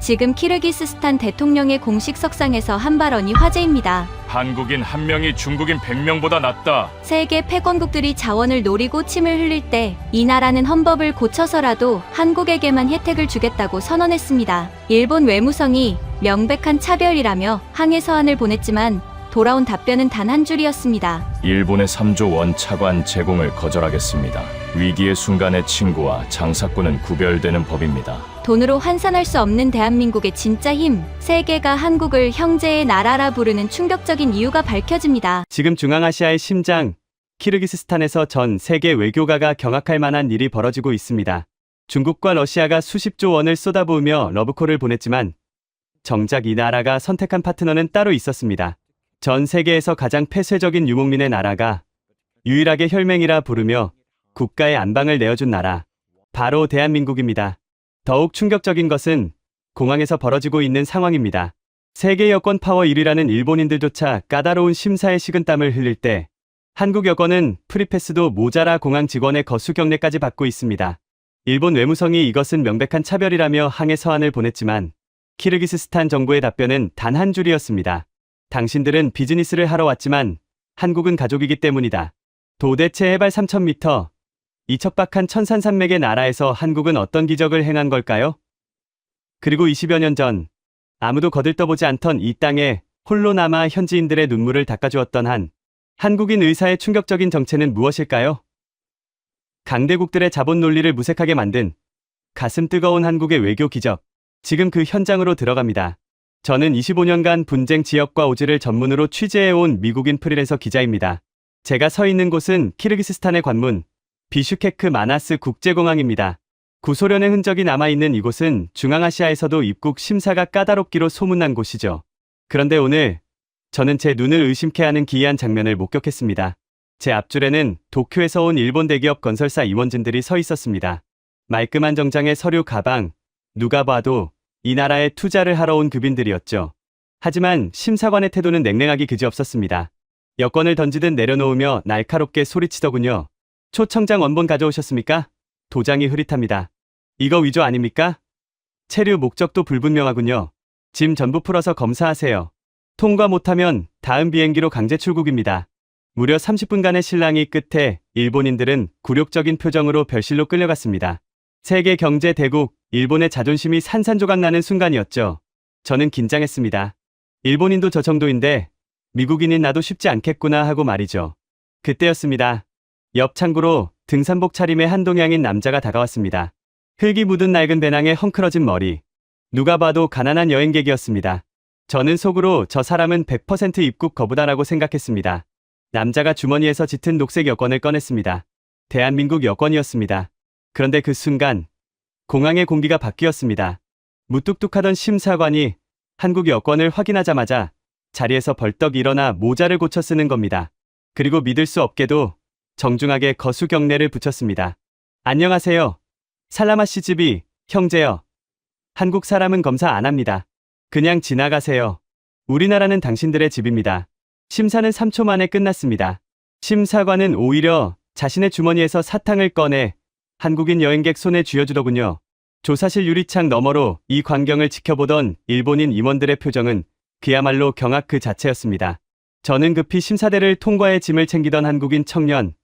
지금 키르기스스탄 대통령의 공식 석상에서 한 발언이 화제입니다. 한국인 1명이 중국인 100명보다 낫다. 세계 패권국들이 자원을 노리고 침을 흘릴 때 이 나라는 헌법을 고쳐서라도 한국에게만 혜택을 주겠다고 선언했습니다. 일본 외무성이 명백한 차별이라며 항해 서한을 보냈지만 돌아온 답변은 단 한 줄이었습니다. 일본의 3조 원 차관 제공을 거절하겠습니다. 위기의 순간에 친구와 장사꾼은 구별되는 법입니다. 돈으로 환산할 수 없는 대한민국의 진짜 힘, 세계가 한국을 형제의 나라라 부르는 충격적인 이유가 밝혀집니다. 지금 중앙아시아의 심장, 키르기스스탄에서 전 세계 외교가가 경악할 만한 일이 벌어지고 있습니다. 중국과 러시아가 수십조 원을 쏟아부으며 러브콜을 보냈지만 정작 이 나라가 선택한 파트너는 따로 있었습니다. 전 세계에서 가장 폐쇄적인 유목민의 나라가 유일하게 혈맹이라 부르며 국가의 안방을 내어준 나라, 바로 대한민국입니다. 더욱 충격적인 것은 공항에서 벌어지고 있는 상황입니다. 세계 여권 파워 1위라는 일본인들조차 까다로운 심사에 식은땀을 흘릴 때 한국 여권은 프리패스도 모자라 공항 직원의 거수 경례까지 받고 있습니다. 일본 외무성이 이것은 명백한 차별이라며 항해 서한을 보냈지만 키르기스스탄 정부의 답변은 단 한 줄이었습니다. 당신들은 비즈니스를 하러 왔지만 한국은 가족이기 때문이다. 도대체 해발 3000m, 이 척박한 천산산맥의 나라에서 한국은 어떤 기적을 행한 걸까요? 그리고 20여 년 전 아무도 거들떠보지 않던 이 땅에 홀로 남아 현지인들의 눈물을 닦아주었던 한국인 의사의 충격적인 정체는 무엇일까요? 강대국들의 자본 논리를 무색하게 만든 가슴 뜨거운 한국의 외교 기적. 지금 그 현장으로 들어갑니다. 저는 25년간 분쟁 지역과 오지를 전문으로 취재해온 미국인 프리랜서 기자입니다. 제가 서 있는 곳은 키르기스스탄의 관문, 비슈케크 마나스 국제공항입니다. 구소련의 흔적이 남아있는 이곳은 중앙아시아에서도 입국 심사가 까다롭기로 소문난 곳이죠. 그런데 오늘 저는 제 눈을 의심케 하는 기이한 장면을 목격했습니다. 제 앞줄에는 도쿄에서 온 일본 대기업 건설사 임원진들이 서 있었습니다. 말끔한 정장에 서류 가방, 누가 봐도 이 나라에 투자를 하러 온 급인들이었죠. 하지만 심사관의 태도는 냉랭하기 그지없었습니다. 여권을 던지듯 내려놓으며 날카롭게 소리치더군요. 초청장 원본 가져오셨습니까? 도장이 흐릿합니다. 이거 위조 아닙니까? 체류 목적도 불분명하군요. 짐 전부 풀어서 검사하세요. 통과 못하면 다음 비행기로 강제 출국입니다. 무려 30분간의 실랑이 끝에 일본인들은 굴욕적인 표정으로 별실로 끌려갔습니다. 세계 경제 대국 일본의 자존심이 산산조각 나는 순간이었죠. 저는 긴장했습니다. 일본인도 저 정도인데 미국인인 나도 쉽지 않겠구나 하고 말이죠. 그때였습니다. 옆 창구로 등산복 차림의 한동양인 남자가 다가왔습니다. 흙이 묻은 낡은 배낭에 헝클어진 머리. 누가 봐도 가난한 여행객이었습니다. 저는 속으로 저 사람은 100% 입국 거부다라고 생각했습니다. 남자가 주머니에서 짙은 녹색 여권을 꺼냈습니다. 대한민국 여권이었습니다. 그런데 그 순간 공항의 공기가 바뀌었습니다. 무뚝뚝하던 심사관이 한국 여권을 확인하자마자 자리에서 벌떡 일어나 모자를 고쳐 쓰는 겁니다. 그리고 믿을 수 없게도 정중하게 거수 경례를 붙였습니다. 안녕하세요. 살라마시 집이 형제요. 한국 사람은 검사 안 합니다. 그냥 지나가세요. 우리나라는 당신들의 집입니다. 심사는 3초 만에 끝났습니다. 심사관은 오히려 자신의 주머니에서 사탕을 꺼내 한국인 여행객 손에 쥐어주더군요. 조사실 유리창 너머로 이 광경을 지켜보던 일본인 임원들의 표정은 그야말로 경악 그 자체였습니다. 저는 급히 심사대를 통과해 짐을 챙기던 한국인 청년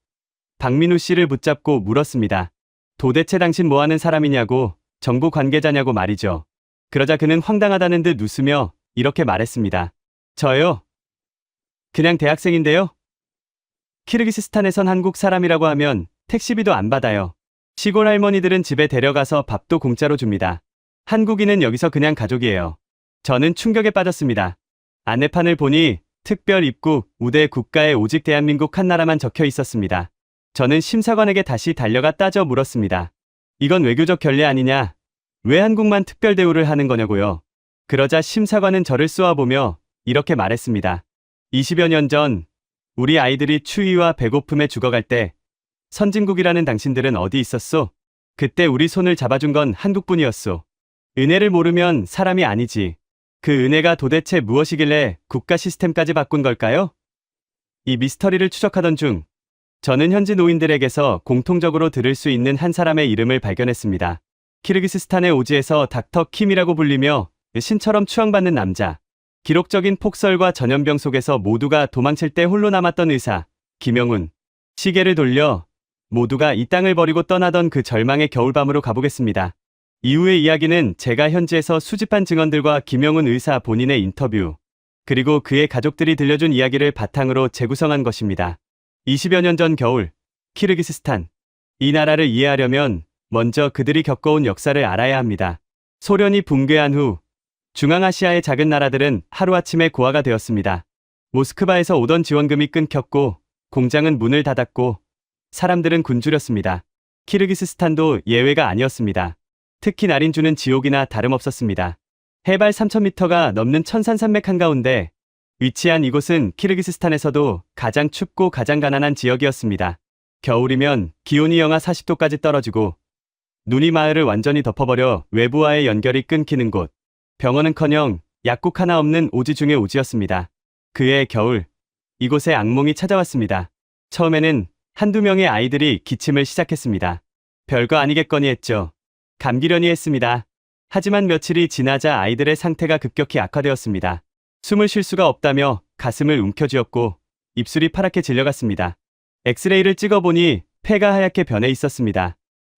박민우 씨를 붙잡고 물었습니다. 도대체 당신 뭐하는 사람이냐고, 정부 관계자냐고 말이죠. 그러자 그는 황당하다는 듯 웃으며 이렇게 말했습니다. 저요? 그냥 대학생인데요? 키르기스스탄에선 한국 사람이라고 하면 택시비도 안 받아요. 시골 할머니들은 집에 데려가서 밥도 공짜로 줍니다. 한국인은 여기서 그냥 가족이에요. 저는 충격에 빠졌습니다. 안내판을 보니 특별 입국, 우대 국가에 오직 대한민국 한 나라만 적혀 있었습니다. 저는 심사관에게 다시 달려가 따져 물었습니다. 이건 외교적 결례 아니냐? 왜 한국만 특별 대우를 하는 거냐고요? 그러자 심사관은 저를 쏘아보며 이렇게 말했습니다. 20여 년 전 우리 아이들이 추위와 배고픔에 죽어갈 때 선진국이라는 당신들은 어디 있었소? 그때 우리 손을 잡아준 건 한국뿐이었소. 은혜를 모르면 사람이 아니지. 그 은혜가 도대체 무엇이길래 국가 시스템까지 바꾼 걸까요? 이 미스터리를 추적하던 중 저는 현지 노인들에게서 공통적으로 들을 수 있는 한 사람의 이름을 발견했습니다. 키르기스스탄의 오지에서 닥터 킴이라고 불리며 신처럼 추앙받는 남자. 기록적인 폭설과 전염병 속에서 모두가 도망칠 때 홀로 남았던 의사, 김영훈. 시계를 돌려 모두가 이 땅을 버리고 떠나던 그 절망의 겨울밤으로 가보겠습니다. 이후의 이야기는 제가 현지에서 수집한 증언들과 김영훈 의사 본인의 인터뷰, 그리고 그의 가족들이 들려준 이야기를 바탕으로 재구성한 것입니다. 20여 년 전 겨울, 키르기스스탄. 이 나라를 이해하려면 먼저 그들이 겪어온 역사를 알아야 합니다. 소련이 붕괴한 후 중앙아시아의 작은 나라들은 하루아침에 고아가 되었습니다. 모스크바에서 오던 지원금이 끊겼고 공장은 문을 닫았고 사람들은 굶주렸습니다. 키르기스스탄도 예외가 아니었습니다. 특히 날인 주는 지옥이나 다름없었습니다. 해발 3,000m가 넘는 천산산맥 한가운데 위치한 이곳은 키르기스스탄에서도 가장 춥고 가장 가난한 지역이었습니다. 겨울이면 기온이 영하 40도까지 떨어지고 눈이 마을을 완전히 덮어버려 외부와의 연결이 끊기는 곳. 병원은커녕 약국 하나 없는 오지 중의 오지였습니다. 그해 겨울, 이곳에 악몽이 찾아왔습니다. 처음에는 한두 명의 아이들이 기침을 시작했습니다. 별거 아니겠거니 했죠. 감기려니 했습니다. 하지만 며칠이 지나자 아이들의 상태가 급격히 악화되었습니다. 숨을 쉴 수가 없다며 가슴을 움켜쥐었고 입술이 파랗게 질려갔습니다. 엑스레이를 찍어보니 폐가 하얗게 변해 있었습니다.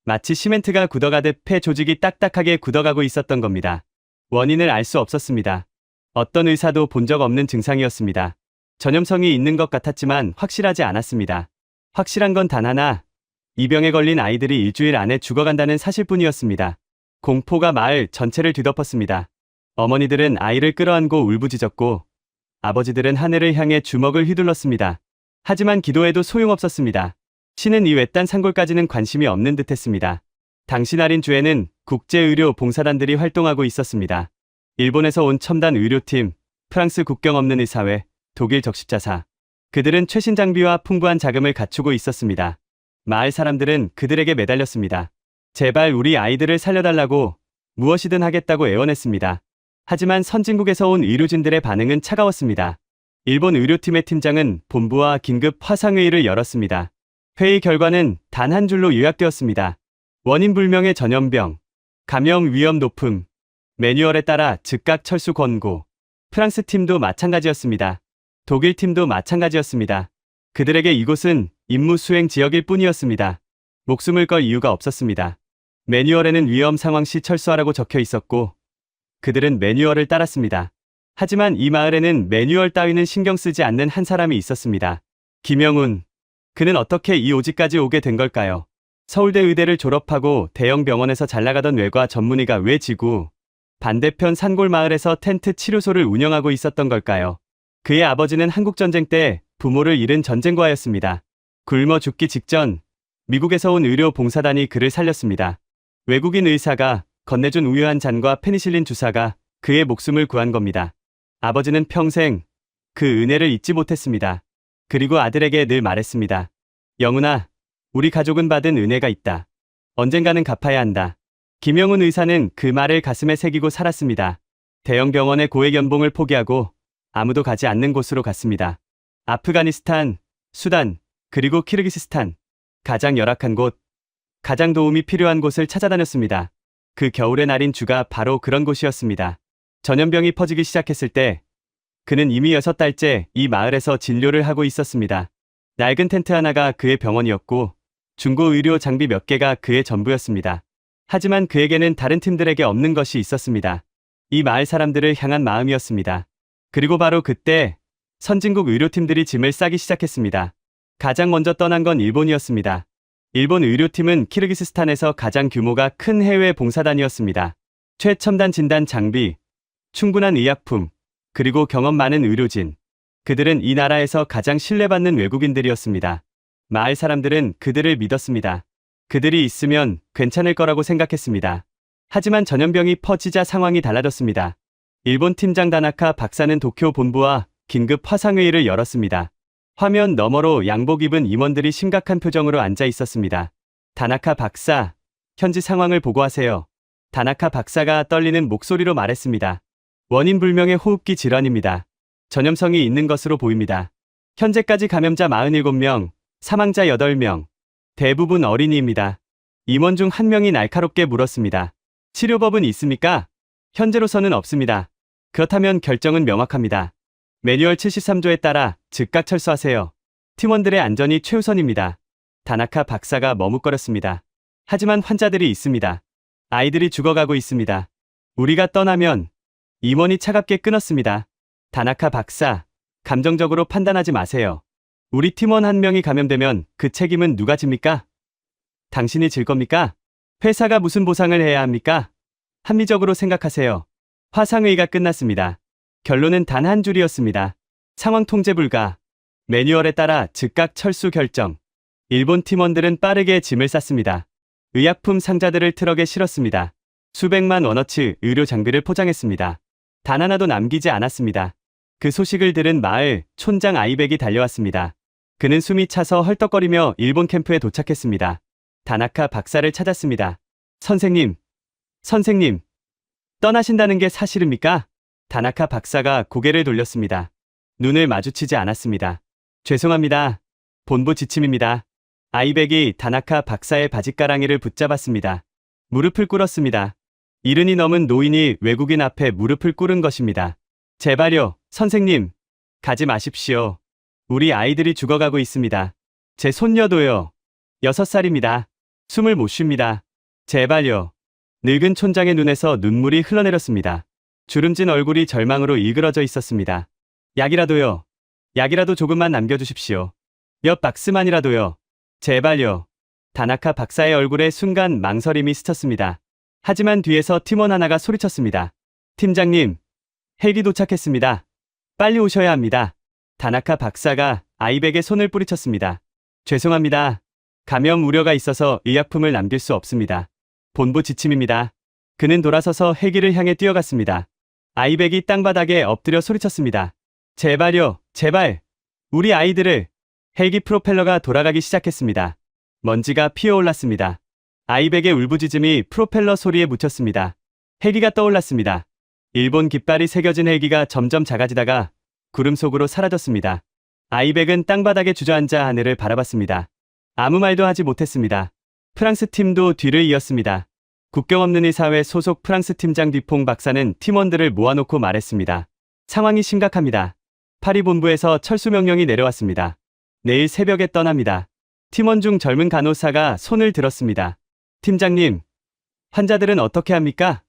마치 시멘트가 굳어가듯 폐 조직이 딱딱하게 굳어가고 있었던 겁니다. 원인을 알 수 없었습니다. 어떤 의사도 본 적 없는 증상이었습니다. 전염성이 있는 것 같았지만 확실하지 않았습니다. 확실한 건 단 하나, 이 병에 걸린 아이들이 일주일 안에 죽어간다는 사실뿐이었습니다. 공포가 마을 전체를 뒤덮었습니다. 어머니들은 아이를 끌어안고 울부짖었고 아버지들은 하늘을 향해 주먹을 휘둘렀습니다. 하지만 기도해도 소용없었습니다. 신은 이 외딴 산골까지는 관심이 없는 듯했습니다. 당시 날인 주에는 국제의료 봉사단들이 활동하고 있었습니다. 일본에서 온 첨단 의료팀, 프랑스 국경 없는 의사회, 독일 적십자사. 그들은 최신 장비와 풍부한 자금을 갖추고 있었습니다. 마을 사람들은 그들에게 매달렸습니다. 제발 우리 아이들을 살려달라고 무엇이든 하겠다고 애원했습니다. 하지만 선진국에서 온 의료진들의 반응은 차가웠습니다. 일본 의료팀의 팀장은 본부와 긴급 화상회의를 열었습니다. 회의 결과는 단 한 줄로 요약되었습니다. 원인 불명의 전염병, 감염 위험 높음, 매뉴얼에 따라 즉각 철수 권고. 프랑스 팀도 마찬가지였습니다. 독일 팀도 마찬가지였습니다. 그들에게 이곳은 임무 수행 지역일 뿐이었습니다. 목숨을 걸 이유가 없었습니다. 매뉴얼에는 위험 상황 시 철수하라고 적혀 있었고 그들은 매뉴얼을 따랐습니다. 하지만 이 마을에는 매뉴얼 따위는 신경 쓰지 않는 한 사람이 있었습니다. 김영훈. 그는 어떻게 이 오지까지 오게 된 걸까요? 서울대 의대를 졸업하고 대형 병원에서 잘나가던 외과 전문의가 왜 지구 반대편 산골 마을에서 텐트 치료소를 운영하고 있었던 걸까요? 그의 아버지는 한국전쟁 때 부모를 잃은 전쟁과였습니다. 굶어 죽기 직전 미국에서 온 의료 봉사단이 그를 살렸습니다. 외국인 의사가 건네준 우유 한 잔과 페니실린 주사가 그의 목숨을 구한 겁니다. 아버지는 평생 그 은혜를 잊지 못했습니다. 그리고 아들에게 늘 말했습니다. 영훈아, 우리 가족은 받은 은혜가 있다. 언젠가는 갚아야 한다. 김영훈 의사는 그 말을 가슴에 새기고 살았습니다. 대형 병원의 고액 연봉을 포기하고 아무도 가지 않는 곳으로 갔습니다. 아프가니스탄, 수단, 그리고 키르기스스탄. 가장 열악한 곳, 가장 도움이 필요한 곳을 찾아다녔습니다. 그 겨울의 날인 주가 바로 그런 곳이었습니다. 전염병이 퍼지기 시작했을 때 그는 이미 6달째 이 마을에서 진료를 하고 있었습니다. 낡은 텐트 하나가 그의 병원이었고 중고 의료 장비 몇 개가 그의 전부였습니다. 하지만 그에게는 다른 팀들에게 없는 것이 있었습니다. 이 마을 사람들을 향한 마음이었습니다. 그리고 바로 그때 선진국 의료팀들이 짐을 싸기 시작했습니다. 가장 먼저 떠난 건 일본이었습니다. 일본 의료팀은 키르기스스탄에서 가장 규모가 큰 해외 봉사단이었습니다. 최첨단 진단 장비, 충분한 의약품, 그리고 경험 많은 의료진. 그들은 이 나라에서 가장 신뢰받는 외국인들이었습니다. 마을 사람들은 그들을 믿었습니다. 그들이 있으면 괜찮을 거라고 생각했습니다. 하지만 전염병이 퍼지자 상황이 달라졌습니다. 일본 팀장 다나카 박사는 도쿄 본부와 긴급 화상회의를 열었습니다. 화면 너머로 양복 입은 임원들이 심각한 표정으로 앉아 있었습니다. 다나카 박사, 현지 상황을 보고하세요. 다나카 박사가 떨리는 목소리로 말했습니다. 원인 불명의 호흡기 질환입니다. 전염성이 있는 것으로 보입니다. 현재까지 감염자 47명, 사망자 8명, 대부분 어린이입니다. 임원 중 한 명이 날카롭게 물었습니다. 치료법은 있습니까? 현재로서는 없습니다. 그렇다면 결정은 명확합니다. 매뉴얼 73조에 따라 즉각 철수하세요. 팀원들의 안전이 최우선입니다. 다나카 박사가 머뭇거렸습니다. 하지만 환자들이 있습니다. 아이들이 죽어가고 있습니다. 우리가 떠나면 임원이 차갑게 끊었습니다. 다나카 박사, 감정적으로 판단하지 마세요. 우리 팀원 한 명이 감염되면 그 책임은 누가 집니까? 당신이 질 겁니까? 회사가 무슨 보상을 해야 합니까? 합리적으로 생각하세요. 화상회의가 끝났습니다. 결론은 단 한 줄이었습니다. 상황 통제 불가. 매뉴얼에 따라 즉각 철수 결정. 일본 팀원들은 빠르게 짐을 쌌습니다. 의약품 상자들을 트럭에 실었습니다. 수백만 원어치 의료 장비를 포장했습니다. 단 하나도 남기지 않았습니다. 그 소식을 들은 마을 촌장 아이백이 달려왔습니다. 그는 숨이 차서 헐떡거리며 일본 캠프에 도착했습니다. 다나카 박사를 찾았습니다. 선생님, 떠나신다는 게 사실입니까? 다나카 박사가 고개를 돌렸습니다. 눈을 마주치지 않았습니다. 죄송합니다. 본부 지침입니다. 아이백이 다나카 박사의 바짓가랑이를 붙잡았습니다. 무릎을 꿇었습니다. 70이 넘은 노인이 외국인 앞에 무릎을 꿇은 것입니다. 제발요, 선생님. 가지 마십시오. 우리 아이들이 죽어가고 있습니다. 제 손녀도요. 6살입니다. 숨을 못 쉽니다. 제발요. 늙은 촌장의 눈에서 눈물이 흘러내렸습니다. 주름진 얼굴이 절망으로 일그러져 있었습니다. 약이라도요. 약이라도 조금만 남겨주십시오. 몇 박스만이라도요. 제발요. 다나카 박사의 얼굴에 순간 망설임이 스쳤습니다. 하지만 뒤에서 팀원 하나가 소리쳤습니다. 팀장님, 헬기 도착했습니다. 빨리 오셔야 합니다. 다나카 박사가 아이백에 손을 뿌리쳤습니다. 죄송합니다. 감염 우려가 있어서 의약품을 남길 수 없습니다. 본부 지침입니다. 그는 돌아서서 헬기를 향해 뛰어갔습니다. 아이백이 땅바닥에 엎드려 소리쳤습니다. 제발요, 제발. 우리 아이들을. 헬기 프로펠러가 돌아가기 시작했습니다. 먼지가 피어올랐습니다. 아이백의 울부짖음이 프로펠러 소리에 묻혔습니다. 헬기가 떠올랐습니다. 일본 깃발이 새겨진 헬기가 점점 작아지다가 구름 속으로 사라졌습니다. 아이백은 땅바닥에 주저앉아 하늘을 바라봤습니다. 아무 말도 하지 못했습니다. 프랑스 팀도 뒤를 이었습니다. 국경 없는 의사회 소속 프랑스 팀장 뒤퐁 박사는 팀원들을 모아놓고 말했습니다. 상황이 심각합니다. 파리 본부에서 철수 명령이 내려왔습니다. 내일 새벽에 떠납니다. 팀원 중 젊은 간호사가 손을 들었습니다. 팀장님, 환자들은 어떻게 합니까?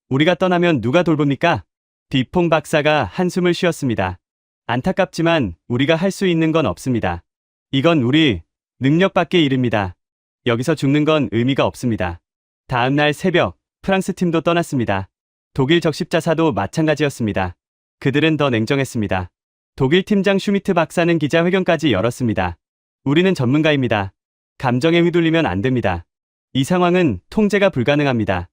우리가 떠나면 누가 돌봅니까? 뒤퐁 박사가 한숨을 쉬었습니다. 안타깝지만 우리가 할 수 있는 건 없습니다. 이건 우리 능력 밖의 일입니다. 여기서 죽는 건 의미가 없습니다. 다음 날 새벽, 프랑스 팀도 떠났습니다. 독일 적십자사도 마찬가지였습니다. 그들은 더 냉정했습니다. 독일 팀장 슈미트 박사는 기자회견까지 열었습니다. 우리는 전문가입니다. 감정에 휘둘리면 안 됩니다. 이 상황은 통제가 불가능합니다.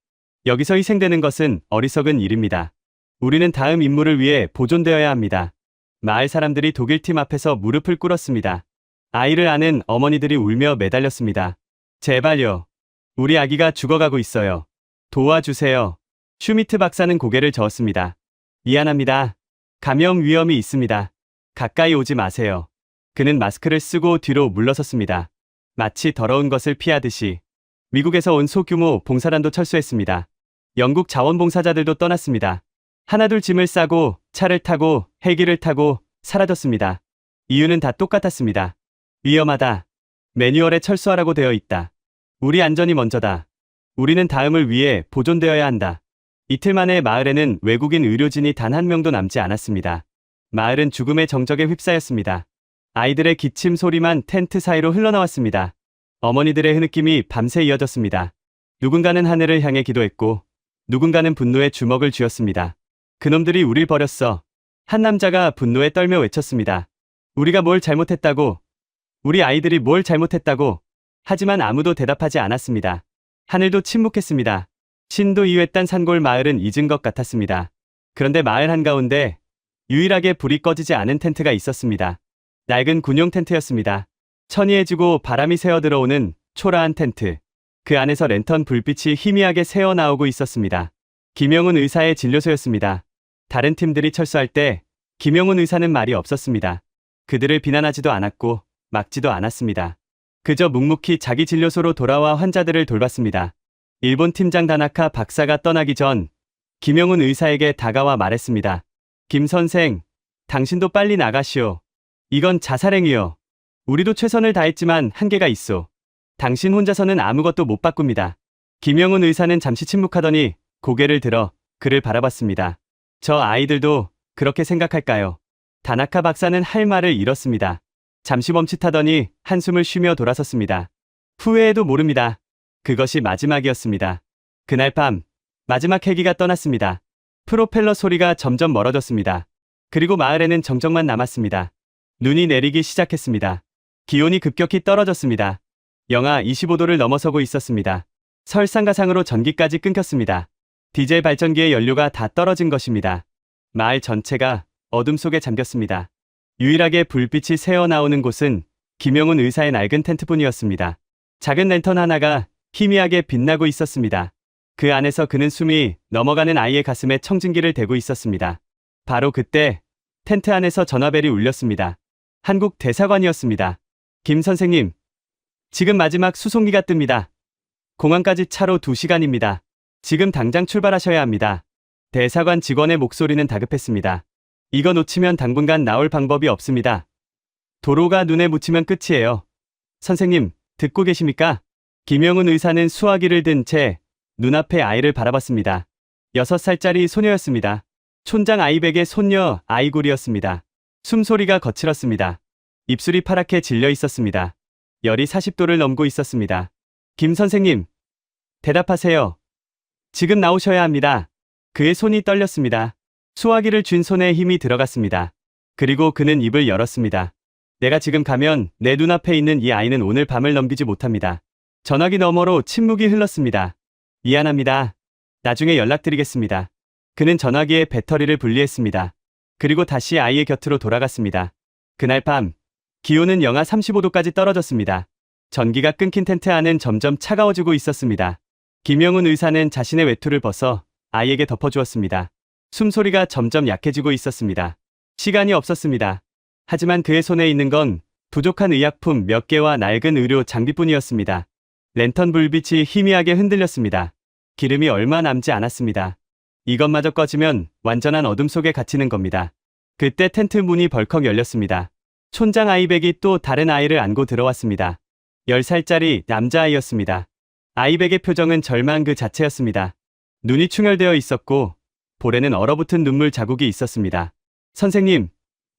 여기서 희생되는 것은 어리석은 일입니다. 우리는 다음 임무를 위해 보존되어야 합니다. 마을 사람들이 독일 팀 앞에서 무릎을 꿇었습니다. 아이를 안은 어머니들이 울며 매달렸습니다. 제발요. 우리 아기가 죽어가고 있어요. 도와주세요. 슈미트 박사는 고개를 저었습니다. 미안합니다. 감염 위험이 있습니다. 가까이 오지 마세요. 그는 마스크를 쓰고 뒤로 물러섰습니다. 마치 더러운 것을 피하듯이. 미국에서 온 소규모 봉사단도 철수했습니다. 영국 자원봉사자들도 떠났습니다. 하나둘 짐을 싸고 차를 타고 헬기를 타고 사라졌습니다. 이유는 다 똑같았습니다. 위험하다. 매뉴얼에 철수하라고 되어 있다. 우리 안전이 먼저다. 우리는 다음을 위해 보존되어야 한다. 이틀 만에 마을에는 외국인 의료진이 단 한 명도 남지 않았습니다. 마을은 죽음의 정적에 휩싸였습니다. 아이들의 기침 소리만 텐트 사이로 흘러나왔습니다. 어머니들의 흐느낌이 밤새 이어졌습니다. 누군가는 하늘을 향해 기도했고 누군가는 분노의 주먹을 쥐었습니다. 그놈들이 우릴 버렸어. 한 남자가 분노에 떨며 외쳤습니다. 우리가 뭘 잘못했다고. 우리 아이들이 뭘 잘못했다고. 하지만 아무도 대답하지 않았습니다. 하늘도 침묵했습니다. 신도 2회단 산골 마을은 잊은 것 같았습니다. 그런데 마을 한가운데 유일하게 불이 꺼지지 않은 텐트가 있었습니다. 낡은 군용 텐트였습니다. 천이해지고 바람이 새어 들어오는 초라한 텐트. 그 안에서 랜턴 불빛이 희미하게 새어나오고 있었습니다. 김영훈 의사의 진료소였습니다. 다른 팀들이 철수할 때 김영훈 의사는 말이 없었습니다. 그들을 비난하지도 않았고 막지도 않았습니다. 그저 묵묵히 자기 진료소로 돌아와 환자들을 돌봤습니다. 일본 팀장 다나카 박사가 떠나기 전 김영훈 의사에게 다가와 말했습니다. 김 선생, 당신도 빨리 나가시오. 이건 자살행위요. 우리도 최선을 다했지만 한계가 있소. 당신 혼자서는 아무것도 못 바꿉니다. 김영훈 의사는 잠시 침묵하더니 고개를 들어 그를 바라봤습니다. 저 아이들도 그렇게 생각할까요? 다나카 박사는 할 말을 잃었습니다. 잠시 멈칫하더니 한숨을 쉬며 돌아섰습니다. 후회해도 모릅니다. 그것이 마지막이었습니다. 그날 밤 마지막 헬기가 떠났습니다. 프로펠러 소리가 점점 멀어졌습니다. 그리고 마을에는 정적만 남았습니다. 눈이 내리기 시작했습니다. 기온이 급격히 떨어졌습니다. 영하 25도를 넘어서고 있었습니다. 설상가상으로 전기까지 끊겼습니다. 디젤 발전기의 연료가 다 떨어진 것입니다. 마을 전체가 어둠 속에 잠겼습니다. 유일하게 불빛이 새어나오는 곳은 김영훈 의사의 낡은 텐트뿐이었습니다. 작은 랜턴 하나가 희미하게 빛나고 있었습니다. 그 안에서 그는 숨이 넘어가는 아이의 가슴에 청진기를 대고 있었습니다. 바로 그때 텐트 안에서 전화벨이 울렸습니다. 한국 대사관이었습니다. 김 선생님, 지금 마지막 수송기가 뜹니다. 공항까지 차로 2시간입니다. 지금 당장 출발하셔야 합니다. 대사관 직원의 목소리는 다급했습니다. 이거 놓치면 당분간 나올 방법이 없습니다. 도로가 눈에 묻히면 끝이에요. 선생님, 듣고 계십니까? 김영훈 의사는 수화기를 든 채 눈앞의 아이를 바라봤습니다. 6살짜리 소녀였습니다. 촌장 아이백의 손녀 아이굴이었습니다. 숨소리가 거칠었습니다. 입술이 파랗게 질려 있었습니다. 열이 40도를 넘고 있었습니다. 김 선생님, 대답하세요. 지금 나오셔야 합니다. 그의 손이 떨렸습니다. 수화기를 쥔 손에 힘이 들어갔습니다. 그리고 그는 입을 열었습니다. 내가 지금 가면 내 눈앞에 있는 이 아이는 오늘 밤을 넘기지 못합니다. 전화기 너머로 침묵이 흘렀습니다. 미안합니다. 나중에 연락드리겠습니다. 그는 전화기의 배터리를 분리했습니다. 그리고 다시 아이의 곁으로 돌아갔습니다. 그날 밤, 기온은 영하 35도까지 떨어졌습니다. 전기가 끊긴 텐트 안은 점점 차가워지고 있었습니다. 김영훈 의사는 자신의 외투를 벗어 아이에게 덮어주었습니다. 숨소리가 점점 약해지고 있었습니다. 시간이 없었습니다. 하지만 그의 손에 있는 건 부족한 의약품 몇 개와 낡은 의료 장비뿐이었습니다. 랜턴 불빛이 희미하게 흔들렸습니다. 기름이 얼마 남지 않았습니다. 이것마저 꺼지면 완전한 어둠 속에 갇히는 겁니다. 그때 텐트 문이 벌컥 열렸습니다. 촌장 아이백이 또 다른 아이를 안고 들어왔습니다. 10살짜리 남자아이였습니다. 아이백의 표정은 절망 그 자체였습니다. 눈이 충혈되어 있었고 볼에는 얼어붙은 눈물 자국이 있었습니다. 선생님,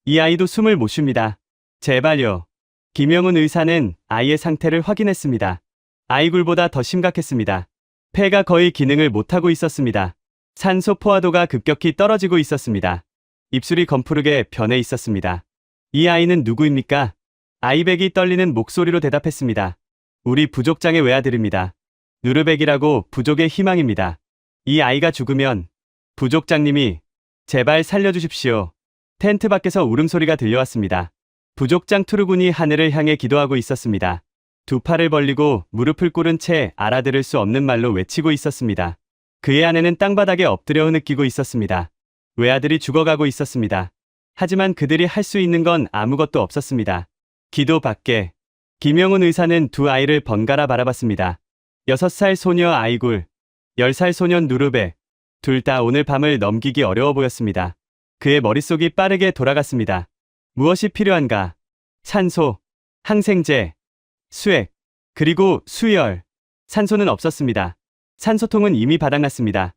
이 아이도 숨을 못 쉽니다. 제발요. 김영훈 의사는 아이의 상태를 확인했습니다. 아이굴보다 더 심각했습니다. 폐가 거의 기능을 못하고 있었습니다. 산소 포화도가 급격히 떨어지고 있었습니다. 입술이 검푸르게 변해 있었습니다. 이 아이는 누구입니까? 아이백이 떨리는 목소리로 대답했습니다. 우리 부족장의 외아들입니다. 누르백이라고 부족의 희망입니다. 이 아이가 죽으면 부족장님이 제발 살려주십시오. 텐트 밖에서 울음소리가 들려왔습니다. 부족장 투르군이 하늘을 향해 기도하고 있었습니다. 두 팔을 벌리고 무릎을 꿇은 채 알아들을 수 없는 말로 외치고 있었습니다. 그의 아내는 땅바닥에 엎드려 흐느끼고 있었습니다. 외아들이 죽어가고 있었습니다. 하지만 그들이 할 수 있는 건 아무것도 없었습니다. 기도밖에. 김영훈 의사는 두 아이를 번갈아 바라봤습니다. 6살 소녀 아이굴, 10살 소년 누르베. 둘 다 오늘 밤을 넘기기 어려워 보였습니다. 그의 머릿속이 빠르게 돌아갔습니다. 무엇이 필요한가? 산소, 항생제, 수액, 그리고 수열. 산소는 없었습니다. 산소통은 이미 바닥났습니다.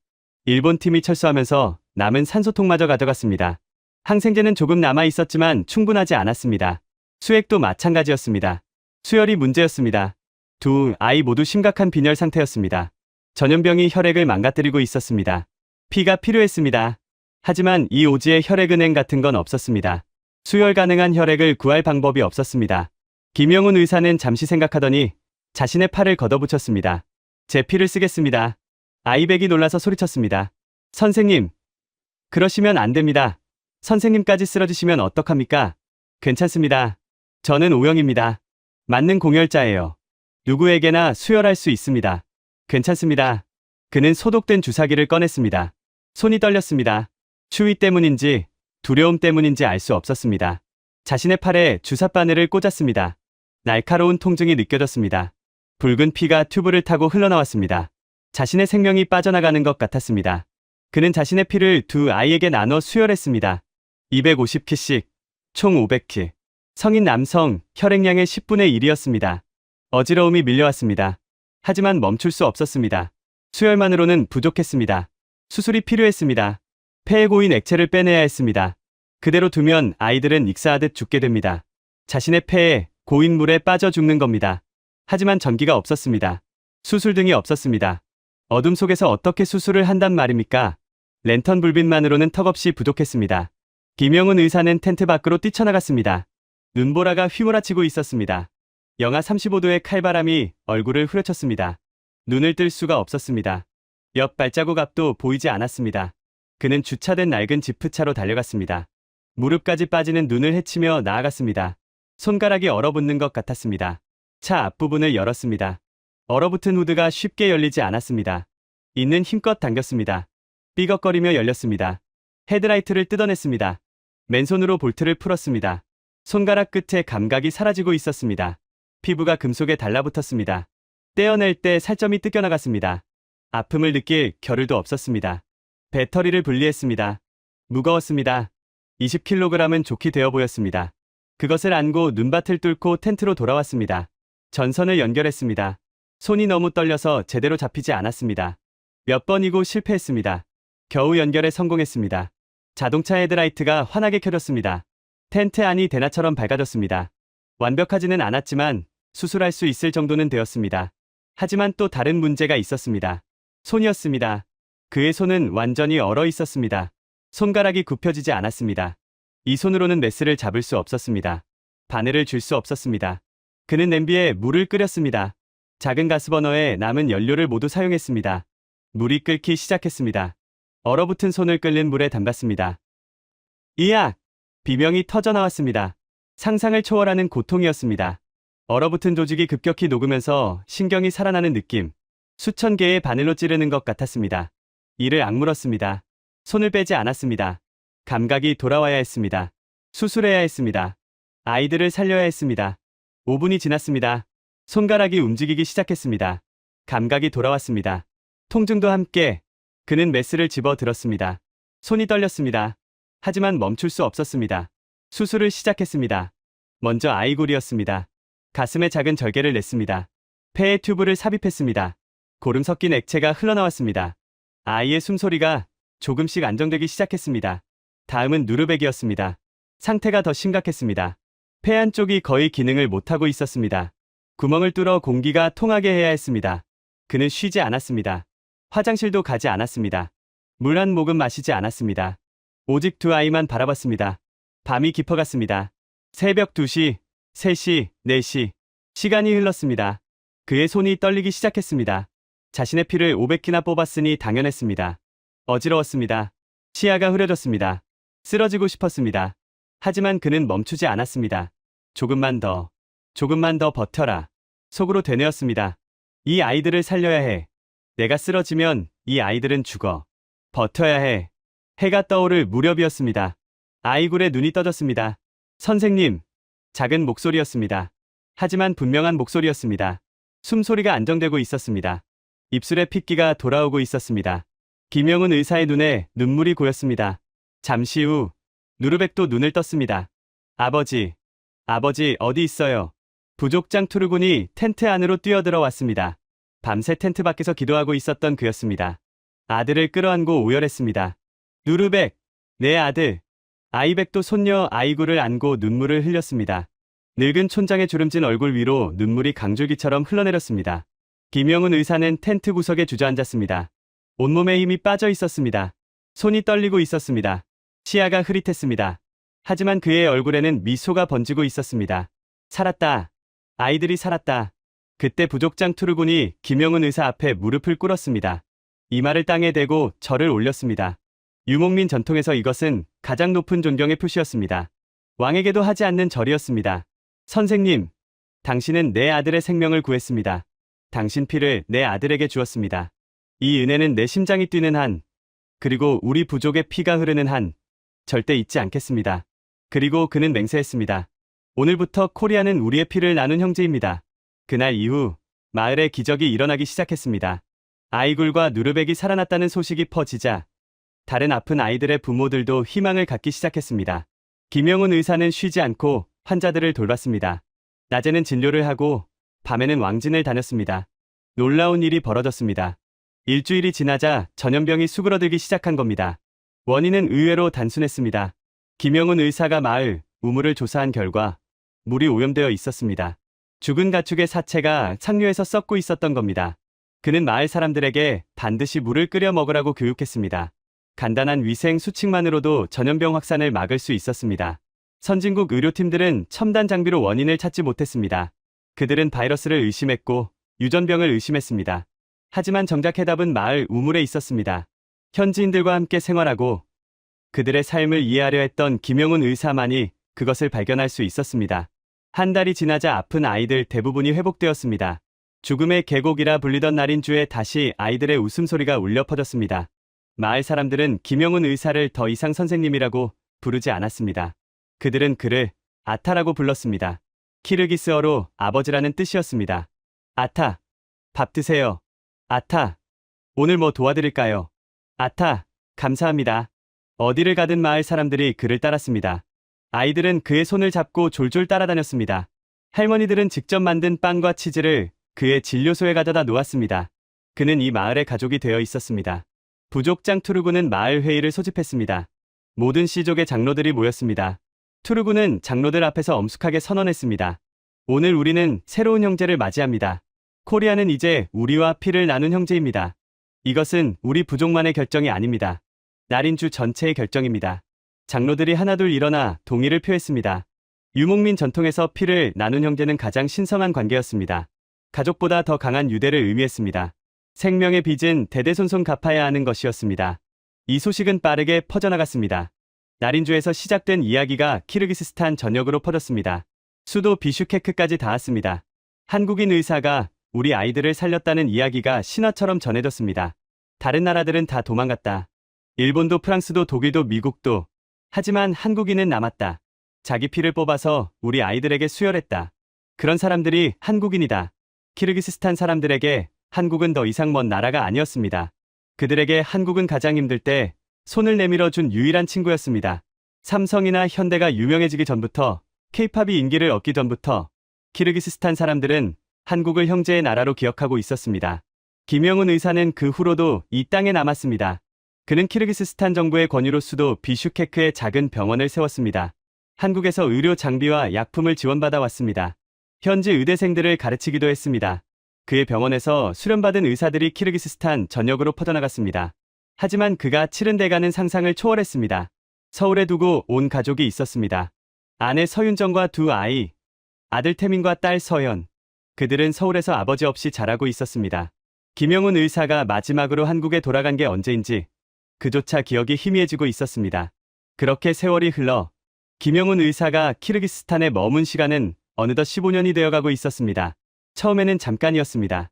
일본 팀이 철수하면서 남은 산소통마저 가져갔습니다. 항생제는 조금 남아 있었지만 충분하지 않았습니다. 수액도 마찬가지였습니다. 수열이 문제였습니다. 두 아이 모두 심각한 빈혈 상태였습니다. 전염병이 혈액을 망가뜨리고 있었습니다. 피가 필요했습니다. 하지만 이 오지에 혈액은행 같은 건 없었습니다. 수혈 가능한 혈액을 구할 방법이 없었습니다. 김영훈 의사는 잠시 생각하더니 자신의 팔을 걷어붙였습니다. 제 피를 쓰겠습니다. 아이백이 놀라서 소리쳤습니다. 선생님, 그러시면 안 됩니다. 선생님까지 쓰러지시면 어떡합니까? 괜찮습니다. 저는 O형입니다. 맞는 공혈자예요. 누구에게나 수혈할 수 있습니다. 괜찮습니다. 그는 소독된 주사기를 꺼냈습니다. 손이 떨렸습니다. 추위 때문인지 두려움 때문인지 알 수 없었습니다. 자신의 팔에 주사바늘을 꽂았습니다. 날카로운 통증이 느껴졌습니다. 붉은 피가 튜브를 타고 흘러나왔습니다. 자신의 생명이 빠져나가는 것 같았습니다. 그는 자신의 피를 두 아이에게 나눠 수혈했습니다. 250키씩, 총 500키. 성인 남성 혈액량의 10분의 1이었습니다. 어지러움이 밀려왔습니다. 하지만 멈출 수 없었습니다. 수혈만으로는 부족했습니다. 수술이 필요했습니다. 폐에 고인 액체를 빼내야 했습니다. 그대로 두면 아이들은 익사하듯 죽게 됩니다. 자신의 폐에 고인 물에 빠져 죽는 겁니다. 하지만 전기가 없었습니다. 수술 등이 없었습니다. 어둠 속에서 어떻게 수술을 한단 말입니까? 랜턴 불빛만으로는 턱없이 부족했습니다. 김영훈 의사는 텐트 밖으로 뛰쳐나갔습니다. 눈보라가 휘몰아치고 있었습니다. 영하 35도의 칼바람이 얼굴을 후려쳤습니다. 눈을 뜰 수가 없었습니다. 옆 발자국 앞도 보이지 않았습니다. 그는 주차된 낡은 지프차로 달려갔습니다. 무릎까지 빠지는 눈을 헤치며 나아갔습니다. 손가락이 얼어붙는 것 같았습니다. 차 앞부분을 열었습니다. 얼어붙은 후드가 쉽게 열리지 않았습니다. 있는 힘껏 당겼습니다. 삐걱거리며 열렸습니다. 헤드라이트를 뜯어냈습니다. 맨손으로 볼트를 풀었습니다. 손가락 끝에 감각이 사라지고 있었습니다. 피부가 금속에 달라붙었습니다. 떼어낼 때 살점이 뜯겨나갔습니다. 아픔을 느낄 겨를도 없었습니다. 배터리를 분리했습니다. 무거웠습니다. 20kg은 좋게 되어 보였습니다. 그것을 안고 눈밭을 뚫고 텐트로 돌아왔습니다. 전선을 연결했습니다. 손이 너무 떨려서 제대로 잡히지 않았습니다. 몇 번이고 실패했습니다. 겨우 연결에 성공했습니다. 자동차 헤드라이트가 환하게 켜졌습니다. 텐트 안이 대낮처럼 밝아졌습니다. 완벽하지는 않았지만 수술할 수 있을 정도는 되었습니다. 하지만 또 다른 문제가 있었습니다. 손이었습니다. 그의 손은 완전히 얼어 있었습니다. 손가락이 굽혀지지 않았습니다. 이 손으로는 메스를 잡을 수 없었습니다. 바늘을 줄 수 없었습니다. 그는 냄비에 물을 끓였습니다. 작은 가스버너에 남은 연료를 모두 사용했습니다. 물이 끓기 시작했습니다. 얼어붙은 손을 끓는 물에 담갔습니다. 이악! 비명이 터져나왔습니다. 상상을 초월하는 고통이었습니다. 얼어붙은 조직이 급격히 녹으면서 신경이 살아나는 느낌. 수천 개의 바늘로 찌르는 것 같았습니다. 이를 악물었습니다. 손을 빼지 않았습니다. 감각이 돌아와야 했습니다. 수술해야 했습니다. 아이들을 살려야 했습니다. 5분이 지났습니다. 손가락이 움직이기 시작했습니다. 감각이 돌아왔습니다. 통증도 함께 그는 메스를 집어 들었습니다. 손이 떨렸습니다. 하지만 멈출 수 없었습니다. 수술을 시작했습니다. 먼저 아이골이었습니다. 가슴에 작은 절개를 냈습니다. 폐에 튜브를 삽입했습니다. 고름 섞인 액체가 흘러나왔습니다. 아이의 숨소리가 조금씩 안정되기 시작했습니다. 다음은 누르백이었습니다. 상태가 더 심각했습니다. 폐 한쪽이 거의 기능을 못하고 있었습니다. 구멍을 뚫어 공기가 통하게 해야 했습니다. 그는 쉬지 않았습니다. 화장실도 가지 않았습니다. 물 한 모금 마시지 않았습니다. 오직 두 아이만 바라봤습니다. 밤이 깊어갔습니다. 새벽 2시, 3시, 4시. 시간이 흘렀습니다. 그의 손이 떨리기 시작했습니다. 자신의 피를 500키나 뽑았으니 당연했습니다. 어지러웠습니다. 시야가 흐려졌습니다. 쓰러지고 싶었습니다. 하지만 그는 멈추지 않았습니다. 조금만 더 버텨라. 속으로 되뇌었습니다. 이 아이들을 살려야 해. 내가 쓰러지면 이 아이들은 죽어. 버텨야 해. 해가 떠오를 무렵이었습니다. 아이굴의 눈이 떠졌습니다. 선생님. 작은 목소리였습니다. 하지만 분명한 목소리였습니다. 숨소리가 안정되고 있었습니다. 입술에 핏기가 돌아오고 있었습니다. 김영훈 의사의 눈에 눈물이 고였습니다. 잠시 후 누르백도 눈을 떴습니다. 아버지 어디 있어요? 부족장 투르군이 텐트 안으로 뛰어들어왔습니다. 밤새 텐트 밖에서 기도하고 있었던 그였습니다. 아들을 끌어안고 오열했습니다. 누르백, 내 아들. 아이백도 손녀 아이구를 안고 눈물을 흘렸습니다. 늙은 촌장의 주름진 얼굴 위로 눈물이 강줄기처럼 흘러내렸습니다. 김영훈 의사는 텐트 구석에 주저앉았습니다. 온몸에 힘이 빠져 있었습니다. 손이 떨리고 있었습니다. 시야가 흐릿했습니다. 하지만 그의 얼굴에는 미소가 번지고 있었습니다. 살았다. 아이들이 살았다. 그때 부족장 투르군이 김영훈 의사 앞에 무릎을 꿇었습니다. 이마를 땅에 대고 절을 올렸습니다. 유목민 전통에서 이것은 가장 높은 존경의 표시였습니다. 왕에게도 하지 않는 절이었습니다. 선생님, 당신은 내 아들의 생명을 구했습니다. 당신 피를 내 아들에게 주었습니다. 이 은혜는 내 심장이 뛰는 한, 그리고 우리 부족의 피가 흐르는 한, 절대 잊지 않겠습니다. 그리고 그는 맹세했습니다. 오늘부터 코리아는 우리의 피를 나눈 형제입니다. 그날 이후 마을에 기적이 일어나기 시작했습니다. 아이굴과 누르백이 살아났다는 소식이 퍼지자 다른 아픈 아이들의 부모들도 희망을 갖기 시작했습니다. 김영훈 의사는 쉬지 않고 환자들을 돌봤습니다. 낮에는 진료를 하고 밤에는 왕진을 다녔습니다. 놀라운 일이 벌어졌습니다. 일주일이 지나자 전염병이 수그러들기 시작한 겁니다. 원인은 의외로 단순했습니다. 김영훈 의사가 마을 우물을 조사한 결과 물이 오염되어 있었습니다. 죽은 가축의 사체가 상류에서 썩고 있었던 겁니다. 그는 마을 사람들에게 반드시 물을 끓여 먹으라고 교육했습니다. 간단한 위생 수칙만으로도 전염병 확산을 막을 수 있었습니다. 선진국 의료팀들은 첨단 장비로 원인을 찾지 못했습니다. 그들은 바이러스를 의심했고 유전병을 의심했습니다. 하지만 정작 해답은 마을 우물에 있었습니다. 현지인들과 함께 생활하고 그들의 삶을 이해하려 했던 김영훈 의사만이 그것을 발견할 수 있었습니다. 한 달이 지나자 아픈 아이들 대부분이 회복되었습니다. 죽음의 계곡이라 불리던 날인 주에 다시 아이들의 웃음소리가 울려 퍼졌습니다. 마을 사람들은 김영훈 의사를 더 이상 선생님이라고 부르지 않았습니다. 그들은 그를 아타라고 불렀습니다. 키르기스어로 아버지라는 뜻이었습니다. 아타, 밥 드세요. 아타, 오늘 뭐 도와드릴까요? 아타, 감사합니다. 어디를 가든 마을 사람들이 그를 따랐습니다. 아이들은 그의 손을 잡고 졸졸 따라다녔습니다. 할머니들은 직접 만든 빵과 치즈를 그의 진료소에 가져다 놓았습니다. 그는 이 마을의 가족이 되어 있었습니다. 부족장 투르구는 마을 회의를 소집했습니다. 모든 씨족의 장로들이 모였습니다. 투르구는 장로들 앞에서 엄숙하게 선언했습니다. 오늘 우리는 새로운 형제를 맞이합니다. 코리아는 이제 우리와 피를 나눈 형제입니다. 이것은 우리 부족만의 결정이 아닙니다. 날인주 전체의 결정입니다. 장로들이 하나둘 일어나 동의를 표했습니다. 유목민 전통에서 피를 나눈 형제는 가장 신성한 관계였습니다. 가족보다 더 강한 유대를 의미했습니다. 생명의 빚은 대대손손 갚아야 하는 것이었습니다. 이 소식은 빠르게 퍼져나갔습니다. 날인주에서 시작된 이야기가 키르기스스탄 전역으로 퍼졌습니다. 수도 비슈케크까지 닿았습니다. 한국인 의사가 우리 아이들을 살렸다는 이야기가 신화처럼 전해졌습니다. 다른 나라들은 다 도망갔다. 일본도 프랑스도 독일도 미국도. 하지만 한국인은 남았다. 자기 피를 뽑아서 우리 아이들에게 수혈했다. 그런 사람들이 한국인이다. 키르기스스탄 사람들에게 한국은 더 이상 먼 나라가 아니었습니다. 그들에게 한국은 가장 힘들 때 손을 내밀어 준 유일한 친구였습니다. 삼성이나 현대가 유명해지기 전부터, 케이팝이 인기를 얻기 전부터 키르기스스탄 사람들은 한국을 형제의 나라로 기억하고 있었습니다. 김영훈 의사는 그 후로도 이 땅에 남았습니다. 그는 키르기스스탄 정부의 권유로 수도 비슈케크에 작은 병원을 세웠습니다. 한국에서 의료 장비와 약품을 지원받아 왔습니다. 현지 의대생들을 가르치기도 했습니다. 그의 병원에서 수련받은 의사들이 키르기스스탄 전역으로 퍼져나갔습니다. 하지만 그가 치른 대가는 상상을 초월했습니다. 서울에 두고 온 가족이 있었습니다. 아내 서윤정과 두 아이, 아들 태민과 딸 서연. 그들은 서울에서 아버지 없이 자라고 있었습니다. 김영훈 의사가 마지막으로 한국에 돌아간 게 언제인지 그조차 기억이 희미해지고 있었습니다. 그렇게 세월이 흘러 김영훈 의사가 키르기스스탄에 머문 시간은 어느덧 15년이 되어가고 있었습니다. 처음에는 잠깐이었습니다.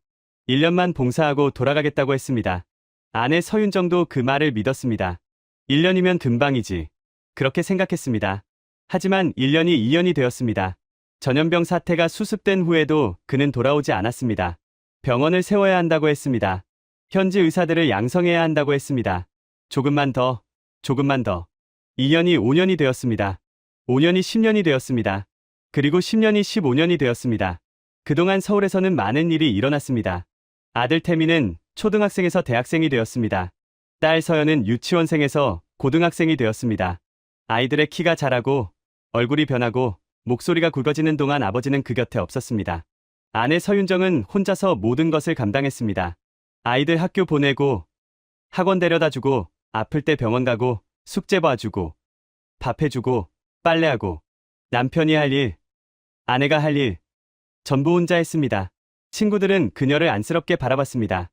1년만 봉사하고 돌아가겠다고 했습니다. 아내 서윤정도 그 말을 믿었습니다. 1년이면 금방이지. 그렇게 생각했습니다. 하지만 1년이 2년이 되었습니다. 전염병 사태가 수습된 후에도 그는 돌아오지 않았습니다. 병원을 세워야 한다고 했습니다. 현지 의사들을 양성해야 한다고 했습니다. 조금만 더, 조금만 더. 2년이 5년이 되었습니다. 5년이 10년이 되었습니다. 그리고 10년이 15년이 되었습니다. 그동안 서울에서는 많은 일이 일어났습니다. 아들 태민은 초등학생에서 대학생이 되었습니다. 딸 서연은 유치원생에서 고등학생이 되었습니다. 아이들의 키가 자라고 얼굴이 변하고 목소리가 굵어지는 동안 아버지는 그 곁에 없었습니다. 아내 서윤정은 혼자서 모든 것을 감당했습니다. 아이들 학교 보내고 학원 데려다주고 아플 때 병원 가고 숙제 봐주고 밥 해주고 빨래하고 남편이 할 일, 아내가 할 일 전부 혼자 했습니다. 친구들은 그녀를 안쓰럽게 바라봤습니다.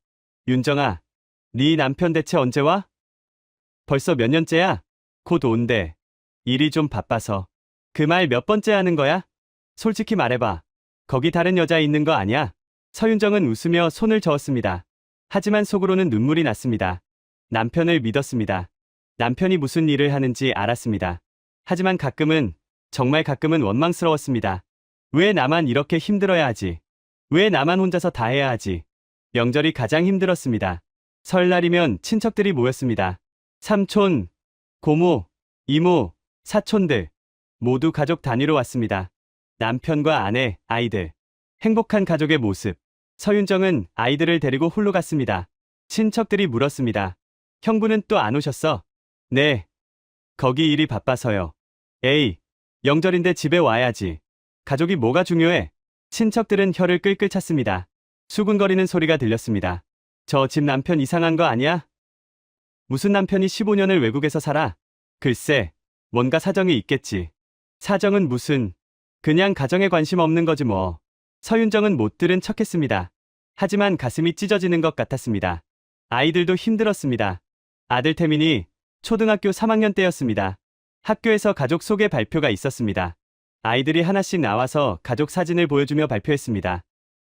윤정아, 네 남편 대체 언제 와? 벌써 몇 년째야? 곧 온대. 일이 좀 바빠서. 그 말 몇 번째 하는 거야? 솔직히 말해봐. 거기 다른 여자 있는 거 아니야? 서윤정은 웃으며 손을 저었습니다. 하지만 속으로는 눈물이 났습니다. 남편을 믿었습니다. 남편이 무슨 일을 하는지 알았습니다. 하지만 가끔은, 정말 가끔은 원망스러웠습니다. 왜 나만 이렇게 힘들어야 하지? 왜 나만 혼자서 다 해야 하지? 명절이 가장 힘들었습니다. 설날이면 친척들이 모였습니다. 삼촌, 고모, 이모, 사촌들 모두 가족 단위로 왔습니다. 남편과 아내, 아이들. 행복한 가족의 모습. 서윤정은 아이들을 데리고 홀로 갔습니다. 친척들이 물었습니다. 형부는 또 안 오셨어? 네. 거기 일이 바빠서요. 에이, 명절인데 집에 와야지. 가족이 뭐가 중요해? 친척들은 혀를 끌끌 찼습니다. 수군거리는 소리가 들렸습니다. 저 집 남편 이상한 거 아니야? 무슨 남편이 15년을 외국에서 살아? 글쎄, 뭔가 사정이 있겠지. 사정은 무슨, 그냥 가정에 관심 없는 거지 뭐. 서윤정은 못 들은 척했습니다. 하지만 가슴이 찢어지는 것 같았습니다. 아이들도 힘들었습니다. 아들 태민이 초등학교 3학년 때였습니다. 학교에서 가족 소개 발표가 있었습니다. 아이들이 하나씩 나와서 가족 사진을 보여주며 발표했습니다.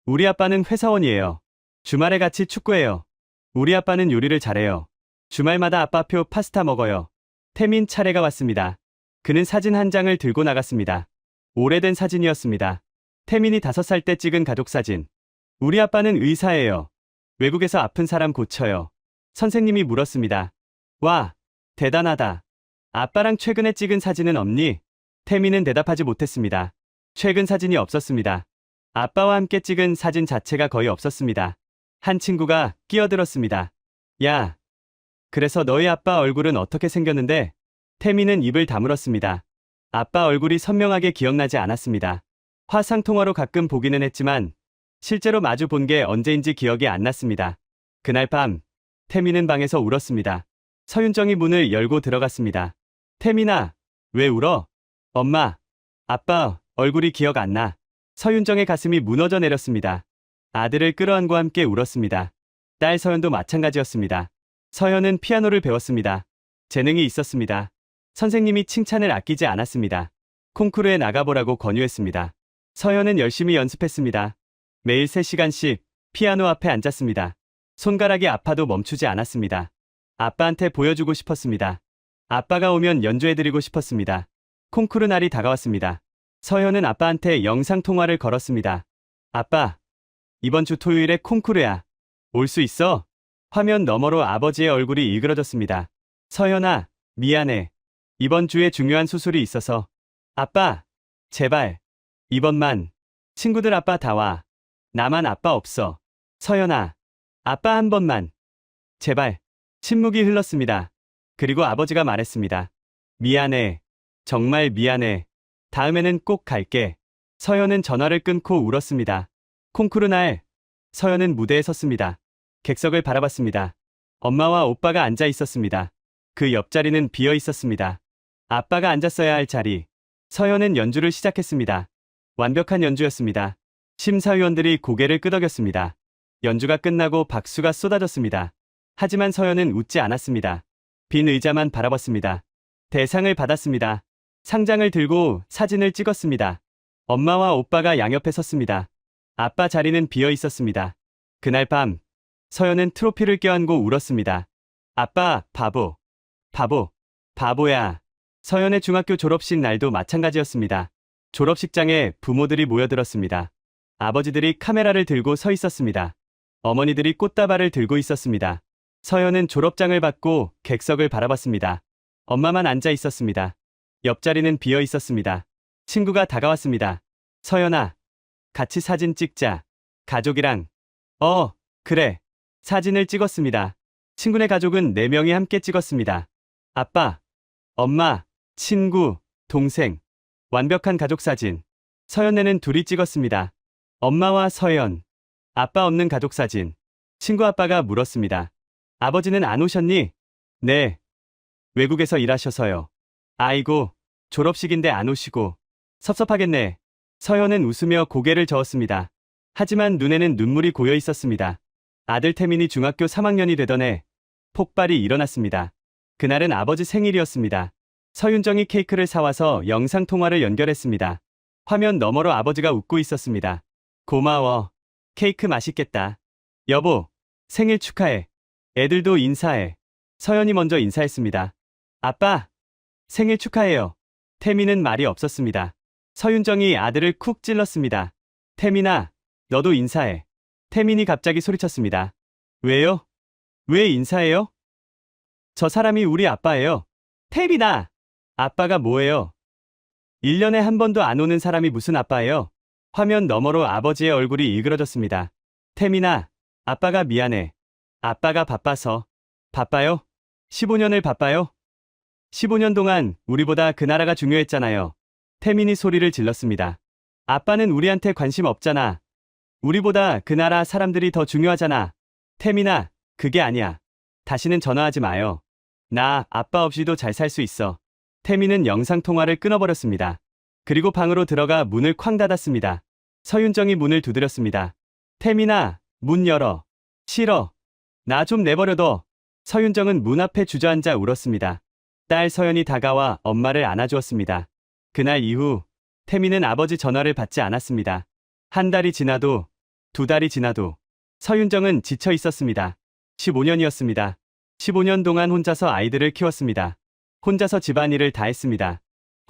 우리 아빠는 회사원이에요. 주말에 같이 축구해요. 우리 아빠는 요리를 잘해요. 주말마다 아빠표 파스타 먹어요. 태민 차례가 왔습니다. 그는 사진 한 장을 들고 나갔습니다. 오래된 사진이었습니다. 태민이 5살 때 찍은 가족 사진. 우리 아빠는 의사예요. 외국에서 아픈 사람 고쳐요. 선생님이 물었습니다. 와, 대단하다. 아빠랑 최근에 찍은 사진은 없니? 태민은 대답하지 못했습니다. 최근 사진이 없었습니다. 아빠와 함께 찍은 사진 자체가 거의 없었습니다. 한 친구가 끼어들었습니다. 야, 그래서 너희 아빠 얼굴은 어떻게 생겼는데? 태민은 입을 다물었습니다. 아빠 얼굴이 선명하게 기억나지 않았습니다. 화상통화로 가끔 보기는 했지만 실제로 마주 본 게 언제인지 기억이 안 났습니다. 그날 밤, 태민은 방에서 울었습니다. 서윤정이 문을 열고 들어갔습니다. 태민아, 왜 울어? 엄마, 아빠 얼굴이 기억 안 나. 서윤정의 가슴이 무너져 내렸습니다. 아들을 끌어안고 함께 울었습니다. 딸 서연도 마찬가지였습니다. 서연은 피아노를 배웠습니다. 재능이 있었습니다. 선생님이 칭찬을 아끼지 않았습니다. 콩쿠르에 나가보라고 권유했습니다. 서연은 열심히 연습했습니다. 매일 3시간씩 피아노 앞에 앉았습니다. 손가락이 아파도 멈추지 않았습니다. 아빠한테 보여주고 싶었습니다. 아빠가 오면 연주해드리고 싶었습니다. 콩쿠르 날이 다가왔습니다. 서연은 아빠한테 영상통화를 걸었습니다. 아빠, 이번 주 토요일에 콩쿠르야. 올 수 있어? 화면 너머로 아버지의 얼굴이 일그러졌습니다. 서연아, 미안해. 이번 주에 중요한 수술이 있어서. 아빠, 제발. 이번만. 친구들 아빠 다 와. 나만 아빠 없어. 서연아, 아빠 한 번만. 제발. 침묵이 흘렀습니다. 그리고 아버지가 말했습니다. 미안해. 정말 미안해. 다음에는 꼭 갈게. 서연은 전화를 끊고 울었습니다. 콩쿠르 날, 서연은 무대에 섰습니다. 객석을 바라봤습니다. 엄마와 오빠가 앉아 있었습니다. 그 옆자리는 비어 있었습니다. 아빠가 앉았어야 할 자리. 서연은 연주를 시작했습니다. 완벽한 연주였습니다. 심사위원들이 고개를 끄덕였습니다. 연주가 끝나고 박수가 쏟아졌습니다. 하지만 서연은 웃지 않았습니다. 빈 의자만 바라봤습니다. 대상을 받았습니다. 상장을 들고 사진을 찍었습니다. 엄마와 오빠가 양옆에 섰습니다. 아빠 자리는 비어 있었습니다. 그날 밤, 서연은 트로피를 껴안고 울었습니다. 아빠, 바보. 바보. 바보야. 서연의 중학교 졸업식 날도 마찬가지였습니다. 졸업식장에 부모들이 모여들었습니다. 아버지들이 카메라를 들고 서 있었습니다. 어머니들이 꽃다발을 들고 있었습니다. 서연은 졸업장을 받고 객석을 바라봤습니다. 엄마만 앉아 있었습니다. 옆자리는 비어 있었습니다. 친구가 다가왔습니다. 서연아, 같이 사진 찍자. 가족이랑. 그래. 사진을 찍었습니다. 친구네 가족은 4명이 함께 찍었습니다. 아빠, 엄마, 친구, 동생. 완벽한 가족 사진. 서연네는 둘이 찍었습니다. 엄마와 서연. 아빠 없는 가족 사진. 친구 아빠가 물었습니다. 아버지는 안 오셨니? 네. 외국에서 일하셔서요. 아이고, 졸업식인데 안 오시고. 섭섭하겠네. 서연은 웃으며 고개를 저었습니다. 하지만 눈에는 눈물이 고여 있었습니다. 아들 태민이 중학교 3학년이 되던 해 폭발이 일어났습니다. 그날은 아버지 생일이었습니다. 서윤정이 케이크를 사와서 영상통화를 연결했습니다. 화면 너머로 아버지가 웃고 있었습니다. 고마워. 케이크 맛있겠다. 여보, 생일 축하해. 애들도 인사해. 서연이 먼저 인사했습니다. 아빠, 생일 축하해요. 태민은 말이 없었습니다. 서윤정이 아들을 쿡 찔렀습니다. 태민아, 너도 인사해. 태민이 갑자기 소리쳤습니다. 왜요? 왜 인사해요? 저 사람이 우리 아빠예요. 태민아! 아빠가 뭐예요? 1년에 한 번도 안 오는 사람이 무슨 아빠예요? 화면 너머로 아버지의 얼굴이 일그러졌습니다. 태민아, 아빠가 미안해. 아빠가 바빠서. 바빠요? 15년을 바빠요? 15년 동안 우리보다 그 나라가 중요했잖아요. 태민이 소리를 질렀습니다. 아빠는 우리한테 관심 없잖아. 우리보다 그 나라 사람들이 더 중요하잖아. 태민아, 그게 아니야. 다시는 전화하지 마요. 나 아빠 없이도 잘 살 수 있어. 태민은 영상통화를 끊어버렸습니다. 그리고 방으로 들어가 문을 쾅 닫았습니다. 서윤정이 문을 두드렸습니다. 태민아, 문 열어. 싫어. 나 좀 내버려둬. 서윤정은 문 앞에 주저앉아 울었습니다. 딸 서연이 다가와 엄마를 안아주었습니다. 그날 이후 태민은 아버지 전화를 받지 않았습니다. 한 달이 지나도 2달이 지나도 서윤정은 지쳐 있었습니다. 15년이었습니다. 15년 동안 혼자서 아이들을 키웠습니다. 혼자서 집안일을 다 했습니다.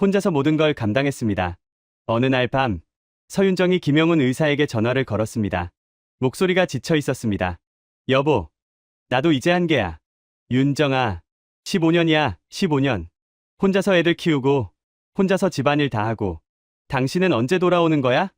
혼자서 모든 걸 감당했습니다. 어느 날 밤 서윤정이 김영훈 의사에게 전화를 걸었습니다. 목소리가 지쳐 있었습니다. 여보, 나도 이제 한계야. 윤정아, 15년이야, 15년. 혼자서 애들 키우고 혼자서 집안일 다 하고 당신은 언제 돌아오는 거야?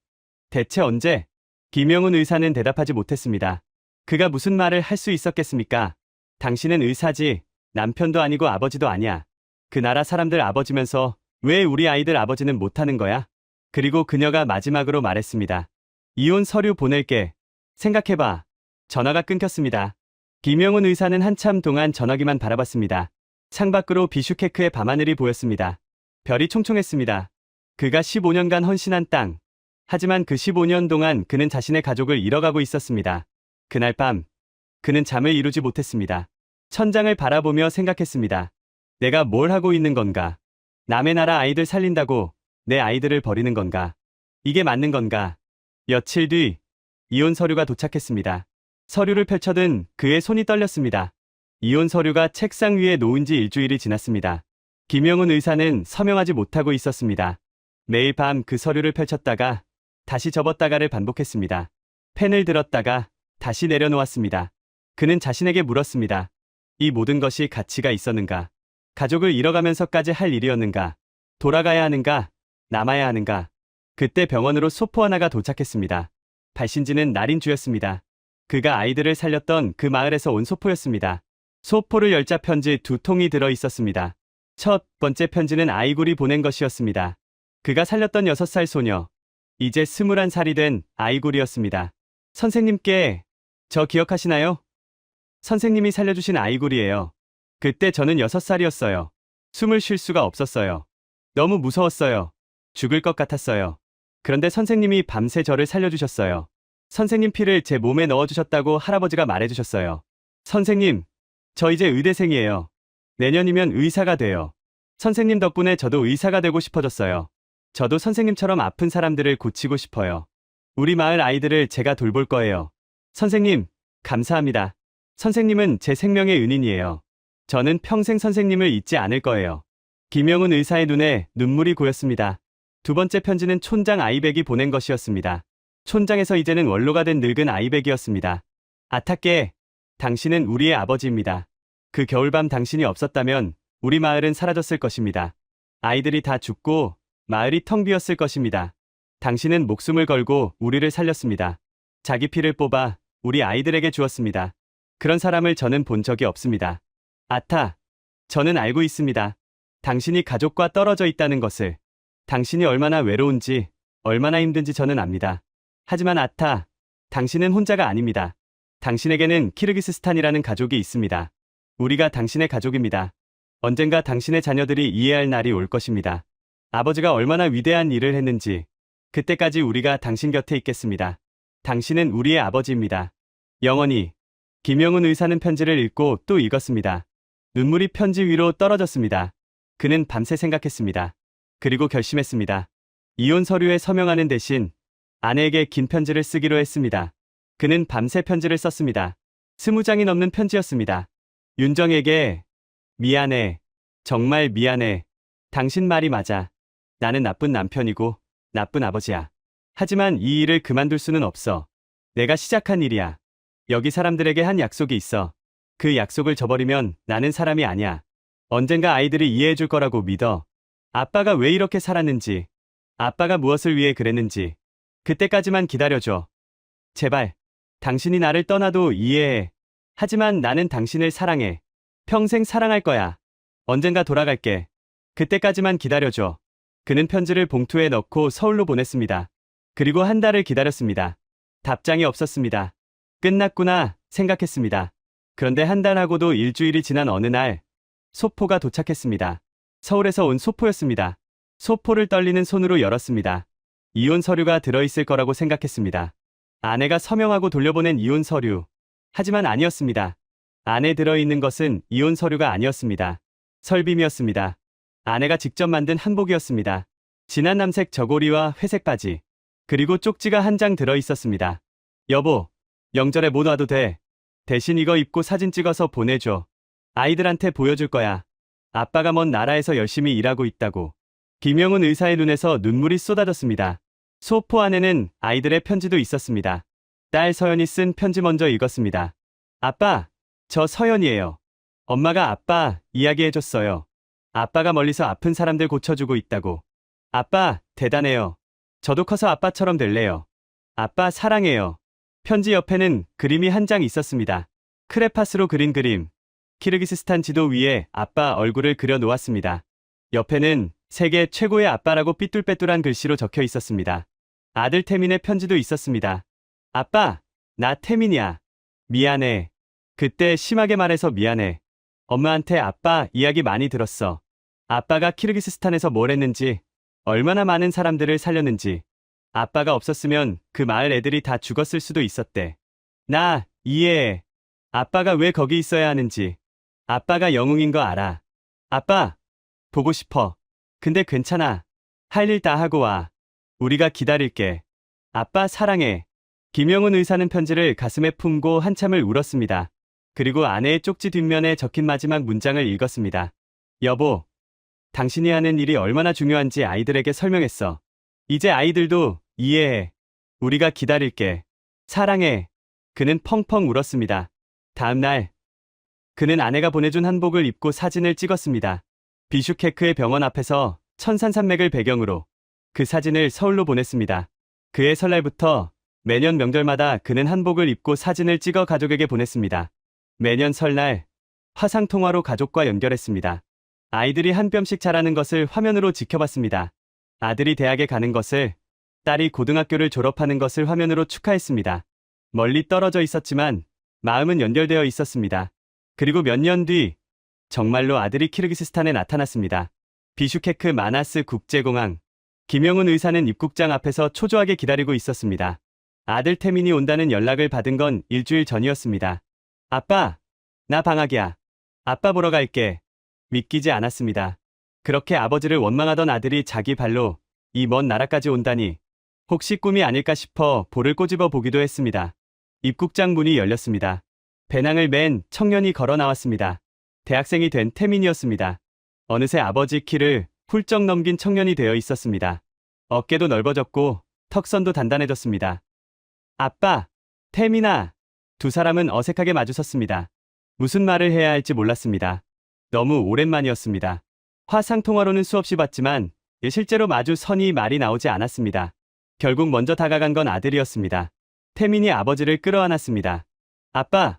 대체 언제? 김영훈 의사는 대답하지 못했습니다. 그가 무슨 말을 할 수 있었겠습니까? 당신은 의사지, 남편도 아니고 아버지도 아니야. 그 나라 사람들 아버지면서 왜 우리 아이들 아버지는 못하는 거야? 그리고 그녀가 마지막으로 말했습니다. 이혼 서류 보낼게. 생각해봐. 전화가 끊겼습니다. 김영훈 의사는 한참 동안 전화기만 바라봤습니다. 창밖으로 비슈케크의 밤하늘이 보였습니다. 별이 총총했습니다. 그가 15년간 헌신한 땅. 하지만 그 15년 동안 그는 자신의 가족을 잃어가고 있었습니다. 그날 밤, 그는 잠을 이루지 못했습니다. 천장을 바라보며 생각했습니다. 내가 뭘 하고 있는 건가? 남의 나라 아이들 살린다고 내 아이들을 버리는 건가? 이게 맞는 건가? 며칠 뒤, 이혼 서류가 도착했습니다. 서류를 펼쳐든 그의 손이 떨렸습니다. 이혼 서류가 책상 위에 놓은 지 일주일이 지났습니다. 김영훈 의사는 서명하지 못하고 있었습니다. 매일 밤 그 서류를 펼쳤다가 다시 접었다가를 반복했습니다. 펜을 들었다가 다시 내려놓았습니다. 그는 자신에게 물었습니다. 이 모든 것이 가치가 있었는가? 가족을 잃어가면서까지 할 일이었는가? 돌아가야 하는가? 남아야 하는가? 그때 병원으로 소포 하나가 도착했습니다. 발신지는 날인주였습니다. 그가 아이들을 살렸던 그 마을에서 온 소포였습니다. 소포를 열자 편지 2통이 들어 있었습니다. 첫 번째 편지는 아이굴이 보낸 것이었습니다. 그가 살렸던 6살 소녀, 이제 21살이 된 아이굴이었습니다. 선생님께 저 기억하시나요? 선생님이 살려주신 아이굴이에요. 그때 저는 6살이었어요. 숨을 쉴 수가 없었어요. 너무 무서웠어요. 죽을 것 같았어요. 그런데 선생님이 밤새 저를 살려주셨어요. 선생님 피를 제 몸에 넣어주셨다고 할아버지가 말해주셨어요. 선생님, 저 이제 의대생이에요. 내년이면 의사가 돼요. 선생님 덕분에 저도 의사가 되고 싶어졌어요. 저도 선생님처럼 아픈 사람들을 고치고 싶어요. 우리 마을 아이들을 제가 돌볼 거예요. 선생님, 감사합니다. 선생님은 제 생명의 은인이에요. 저는 평생 선생님을 잊지 않을 거예요. 김영훈 의사의 눈에 눈물이 고였습니다. 두 번째 편지는 촌장 아이백이 보낸 것이었습니다. 촌장에서 이제는 원로가 된 늙은 아이백이었습니다. 아타께, 당신은 우리의 아버지입니다. 그 겨울밤 당신이 없었다면 우리 마을은 사라졌을 것입니다. 아이들이 다 죽고 마을이 텅 비었을 것입니다. 당신은 목숨을 걸고 우리를 살렸습니다. 자기 피를 뽑아 우리 아이들에게 주었습니다. 그런 사람을 저는 본 적이 없습니다. 아타, 저는 알고 있습니다. 당신이 가족과 떨어져 있다는 것을. 당신이 얼마나 외로운지, 얼마나 힘든지 저는 압니다. 하지만 아타, 당신은 혼자가 아닙니다. 당신에게는 키르기스스탄이라는 가족이 있습니다. 우리가 당신의 가족입니다. 언젠가 당신의 자녀들이 이해할 날이 올 것입니다. 아버지가 얼마나 위대한 일을 했는지, 그때까지 우리가 당신 곁에 있겠습니다. 당신은 우리의 아버지입니다. 영원히. 김영훈 의사는 편지를 읽고 또 읽었습니다. 눈물이 편지 위로 떨어졌습니다. 그는 밤새 생각했습니다. 그리고 결심했습니다. 이혼 서류에 서명하는 대신 아내에게 긴 편지를 쓰기로 했습니다. 그는 밤새 편지를 썼습니다. 20장이 넘는 편지였습니다. 윤정에게 미안해. 정말 미안해. 당신 말이 맞아. 나는 나쁜 남편이고 나쁜 아버지야. 하지만 이 일을 그만둘 수는 없어. 내가 시작한 일이야. 여기 사람들에게 한 약속이 있어. 그 약속을 저버리면 나는 사람이 아니야. 언젠가 아이들이 이해해 줄 거라고 믿어. 아빠가 왜 이렇게 살았는지, 아빠가 무엇을 위해 그랬는지, 그때까지만 기다려줘. 제발, 당신이 나를 떠나도 이해해. 하지만 나는 당신을 사랑해. 평생 사랑할 거야. 언젠가 돌아갈게. 그때까지만 기다려줘. 그는 편지를 봉투에 넣고 서울로 보냈습니다. 그리고 한 달을 기다렸습니다. 답장이 없었습니다. 끝났구나 생각했습니다. 그런데 한 달하고도 일주일이 지난 어느 날, 소포가 도착했습니다. 서울에서 온 소포였습니다. 소포를 떨리는 손으로 열었습니다. 이혼 서류가 들어있을 거라고 생각했습니다. 아내가 서명하고 돌려보낸 이혼 서류. 하지만 아니었습니다. 안에 들어있는 것은 이혼 서류가 아니었습니다. 설빔이었습니다. 아내가 직접 만든 한복이었습니다. 진한 남색 저고리와 회색 바지. 그리고 쪽지가 한 장 들어있었습니다. 여보, 명절에 못 와도 돼. 대신 이거 입고 사진 찍어서 보내줘. 아이들한테 보여줄 거야. 아빠가 먼 나라에서 열심히 일하고 있다고. 김영훈 의사의 눈에서 눈물이 쏟아졌습니다. 소포 안에는 아이들의 편지도 있었습니다. 딸 서연이 쓴 편지 먼저 읽었습니다. 아빠, 저 서연이에요. 엄마가 아빠 이야기해줬어요. 아빠가 멀리서 아픈 사람들 고쳐주고 있다고. 아빠, 대단해요. 저도 커서 아빠처럼 될래요. 아빠 사랑해요. 편지 옆에는 그림이 한 장 있었습니다. 크레파스로 그린 그림. 키르기스스탄 지도 위에 아빠 얼굴을 그려 놓았습니다. 옆에는 세계 최고의 아빠라고 삐뚤빼뚤한 글씨로 적혀 있었습니다. 아들 태민의 편지도 있었습니다. 아빠, 나 태민이야. 미안해. 그때 심하게 말해서 미안해. 엄마한테 아빠 이야기 많이 들었어. 아빠가 키르기스스탄에서 뭘 했는지, 얼마나 많은 사람들을 살렸는지. 아빠가 없었으면 그 마을 애들이 다 죽었을 수도 있었대. 나 이해해. 아빠가 왜 거기 있어야 하는지. 아빠가 영웅인 거 알아. 아빠, 보고 싶어. 근데 괜찮아. 할 일 다 하고 와. 우리가 기다릴게. 아빠 사랑해. 김영훈 의사는 편지를 가슴에 품고 한참을 울었습니다. 그리고 아내의 쪽지 뒷면에 적힌 마지막 문장을 읽었습니다. 여보, 당신이 하는 일이 얼마나 중요한지 아이들에게 설명했어. 이제 아이들도 이해해. 우리가 기다릴게. 사랑해. 그는 펑펑 울었습니다. 다음 날, 그는 아내가 보내준 한복을 입고 사진을 찍었습니다. 비슈케크의 병원 앞에서 천산산맥을 배경으로 그 사진을 서울로 보냈습니다. 그해 설날부터 매년 명절마다 그는 한복을 입고 사진을 찍어 가족에게 보냈습니다. 매년 설날, 화상통화로 가족과 연결했습니다. 아이들이 한 뼘씩 자라는 것을 화면으로 지켜봤습니다. 아들이 대학에 가는 것을, 딸이 고등학교를 졸업하는 것을 화면으로 축하했습니다. 멀리 떨어져 있었지만 마음은 연결되어 있었습니다. 그리고 몇 년 뒤, 정말로 아들이 키르기스스탄에 나타났습니다. 비슈케크 마나스 국제공항. 김영훈 의사는 입국장 앞에서 초조하게 기다리고 있었습니다. 아들 태민이 온다는 연락을 받은 건 일주일 전이었습니다. 아빠, 나 방학이야. 아빠 보러 갈게. 믿기지 않았습니다. 그렇게 아버지를 원망하던 아들이 자기 발로 이 먼 나라까지 온다니. 혹시 꿈이 아닐까 싶어 볼을 꼬집어 보기도 했습니다. 입국장 문이 열렸습니다. 배낭을 맨 청년이 걸어 나왔습니다. 대학생이 된 태민이었습니다. 어느새 아버지 키를 훌쩍 넘긴 청년이 되어 있었습니다. 어깨도 넓어졌고 턱선도 단단해졌습니다. 아빠, 태민아. 두 사람은 어색하게 마주섰습니다. 무슨 말을 해야 할지 몰랐습니다. 너무 오랜만이었습니다. 화상통화로는 수없이 봤지만 실제로 마주 서니 말이 나오지 않았습니다. 결국 먼저 다가간 건 아들이었습니다. 태민이 아버지를 끌어안았습니다. 아빠,